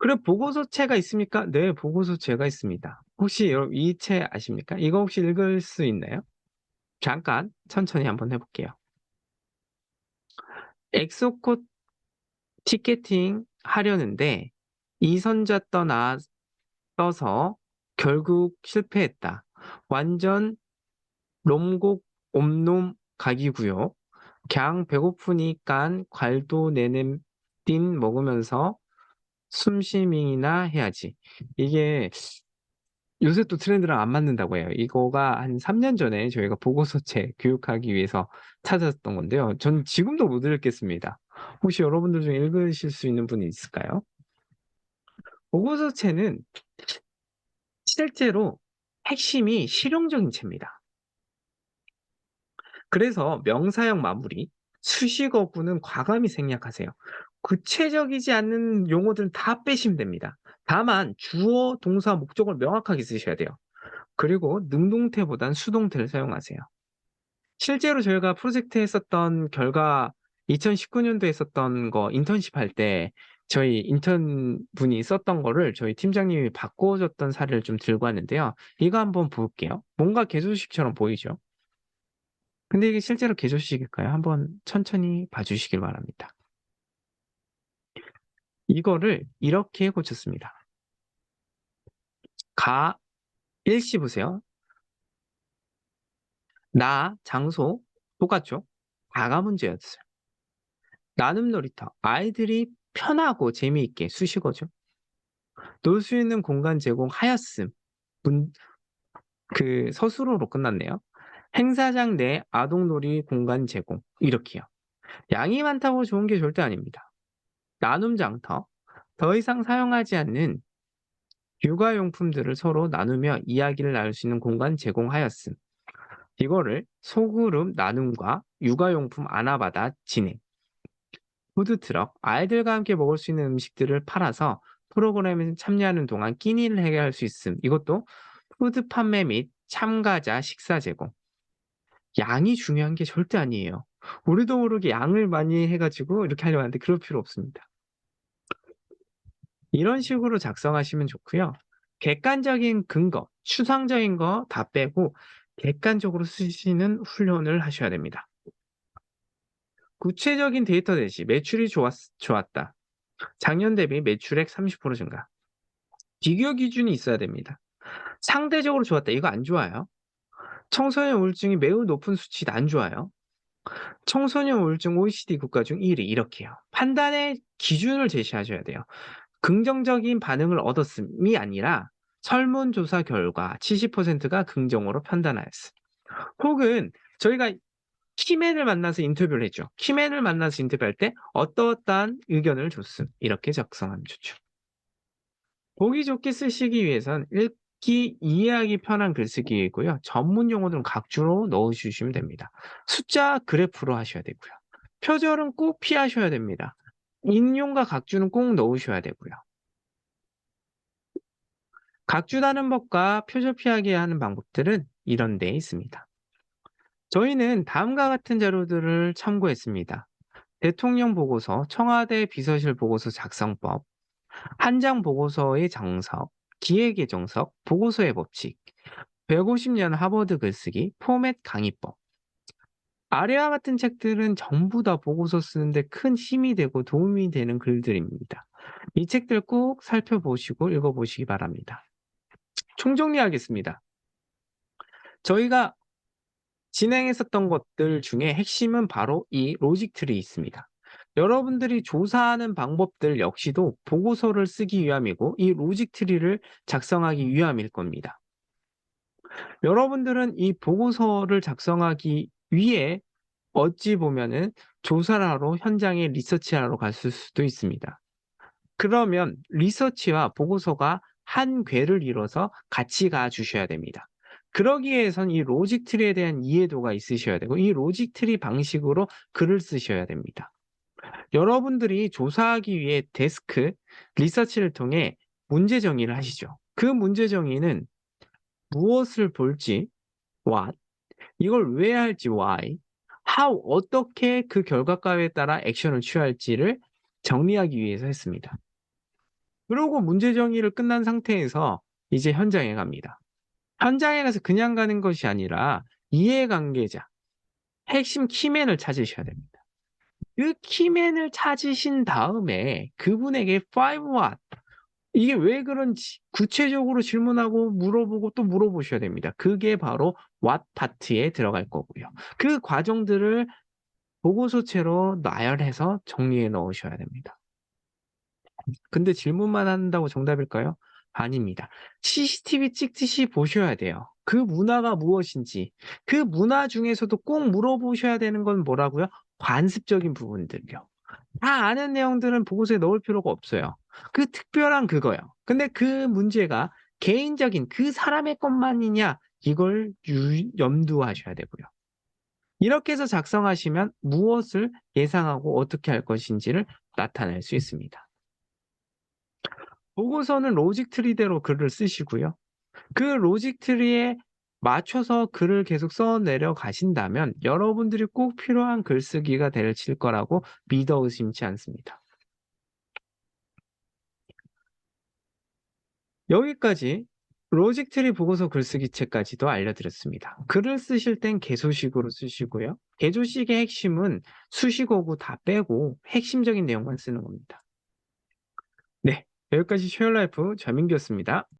그래 보고서체가 있습니까? 네, 보고서체가 있습니다. 혹시 여러분 이 책 아십니까? 이거 혹시 읽을 수 있나요? 잠깐 천천히 한번 해볼게요. 엑소코 티켓팅 하려는데 이선자 떠서 결국 실패했다. 완전 롬곡 옴놈 각이구요. 갱 배고프니깐 괄도 내냄 띤 먹으면서 숨쉬밍이나 해야지. 이게 요새 또 트렌드랑 안 맞는다고 해요. 이거가 한 3년 전에 저희가 보고서책 교육하기 위해서 찾았던 건데요. 전 지금도 못 읽겠습니다. 혹시 여러분들 중에 읽으실 수 있는 분이 있을까요? 보고서체는 실제로 핵심이 실용적인 체입니다. 그래서 명사형 마무리, 수식어구는 과감히 생략하세요. 구체적이지 않는 용어들은 다 빼시면 됩니다. 다만 주어, 동사, 목적을 명확하게 쓰셔야 돼요. 그리고 능동태보단 수동태를 사용하세요. 실제로 저희가 프로젝트 했었던 결과 2019년도에 했었던 거 인턴십 할 때 저희 인턴 분이 썼던 거를 저희 팀장님이 바꿔줬던 사례를 좀 들고 왔는데요. 이거 한번 볼게요. 뭔가 개조식처럼 보이죠? 근데 이게 실제로 개조식일까요? 한번 천천히 봐주시길 바랍니다. 이거를 이렇게 고쳤습니다. 일시 보세요. 나, 장소, 똑같죠? 다가 문제였어요. 나눔 놀이터. 아이들이 편하고 재미있게 수식어죠. 놀 수 있는 공간 제공하였음. 서술어로 끝났네요. 행사장 내 아동놀이 공간 제공. 이렇게요. 양이 많다고 좋은 게 절대 아닙니다. 나눔 장터. 더 이상 사용하지 않는 육아용품들을 서로 나누며 이야기를 나눌 수 있는 공간 제공하였음. 이거를 소그룹 나눔과 육아용품 아나바다 진행. 푸드트럭, 아이들과 함께 먹을 수 있는 음식들을 팔아서 프로그램에 참여하는 동안 끼니를 해결할 수 있음. 이것도 푸드 판매 및 참가자 식사 제공. 양이 중요한 게 절대 아니에요. 우리도 모르게 양을 많이 해가지고 이렇게 하려고 하는데 그럴 필요 없습니다. 이런 식으로 작성하시면 좋고요. 객관적인 근거, 추상적인 거 다 빼고 객관적으로 쓰시는 훈련을 하셔야 됩니다. 구체적인 데이터 대시 매출이 좋았다. 작년 대비 매출액 30% 증가. 비교 기준이 있어야 됩니다. 상대적으로 좋았다. 이거 안 좋아요. 청소년 우울증이 매우 높은 수치다. 안 좋아요. 청소년 우울증 OECD 국가 중 1위. 이렇게요. 판단의 기준을 제시하셔야 돼요. 긍정적인 반응을 얻었음이 아니라 설문조사 결과 70%가 긍정으로 판단하였음. 혹은 저희가 키맨을 만나서 인터뷰를 했죠. 키맨을 만나서 인터뷰할 때 어떠한 의견을 줬음. 이렇게 작성하면 좋죠. 보기 좋게 쓰시기 위해선 읽기, 이해하기 편한 글쓰기이고요. 전문 용어들은 각주로 넣어주시면 됩니다. 숫자 그래프로 하셔야 되고요. 표절은 꼭 피하셔야 됩니다. 인용과 각주는 꼭 넣으셔야 되고요. 각주 다는 법과 표절 피하게 하는 방법들은 이런 데 있습니다. 저희는 다음과 같은 자료들을 참고했습니다. 대통령 보고서, 청와대 비서실 보고서 작성법, 한 장 보고서의 정석, 기획의 정석, 보고서의 법칙, 150년 하버드 글쓰기, 포맷 강의법. 아래와 같은 책들은 전부 다 보고서 쓰는데 큰 힘이 되고 도움이 되는 글들입니다. 이 책들 꼭 살펴보시고 읽어보시기 바랍니다. 총정리하겠습니다. 저희가 진행했었던 것들 중에 핵심은 바로 이 로직 트리 있습니다. 여러분들이 조사하는 방법들 역시도 보고서를 쓰기 위함이고 이 로직 트리를 작성하기 위함일 겁니다. 여러분들은 이 보고서를 작성하기 위해 어찌 보면은 조사를 하러 현장에 리서치하러 갔을 수도 있습니다. 그러면 리서치와 보고서가 한 궤를 이뤄서 같이 가 주셔야 됩니다. 그러기 위해선 이 로직 트리에 대한 이해도가 있으셔야 되고 이 로직 트리 방식으로 글을 쓰셔야 됩니다. 여러분들이 조사하기 위해 데스크, 리서치를 통해 문제 정의를 하시죠. 그 문제 정의는 무엇을 볼지 what, 이걸 왜 할지 why, how, 어떻게 그 결과값에 따라 액션을 취할지를 정리하기 위해서 했습니다. 그러고 문제 정의를 끝난 상태에서 이제 현장에 갑니다. 현장에 가서 그냥 가는 것이 아니라 이해관계자, 핵심 키맨을 찾으셔야 됩니다. 그 키맨을 찾으신 다음에 그분에게 5 what 이게 왜 그런지 구체적으로 질문하고 물어보고 또 물어보셔야 됩니다. 그게 바로 what 파트에 들어갈 거고요. 그 과정들을 보고서체로 나열해서 정리해 넣으셔야 됩니다. 근데 질문만 한다고 정답일까요? 아닙니다. CCTV 찍듯이 보셔야 돼요. 그 문화가 무엇인지. 그 문화 중에서도 꼭 물어보셔야 되는 건 뭐라고요? 관습적인 부분들요. 다 아는 내용들은 보고서에 넣을 필요가 없어요. 그 특별한 그거요. 근데 그 문제가 개인적인 그 사람의 것만이냐, 이걸 염두하셔야 되고요. 이렇게 해서 작성하시면 무엇을 예상하고 어떻게 할 것인지를 나타낼 수 있습니다. 보고서는 로직 트리대로 글을 쓰시고요. 그 로직 트리에 맞춰서 글을 계속 써 내려가신다면 여러분들이 꼭 필요한 글쓰기가 되실 거라고 믿어 의심치 않습니다. 여기까지 로직 트리 보고서 글쓰기 책까지도 알려드렸습니다. 글을 쓰실 땐 개소식으로 쓰시고요. 개조식의 핵심은 수식어구 다 빼고 핵심적인 내용만 쓰는 겁니다. 네, 여기까지 쉐어라이프 전민기였습니다.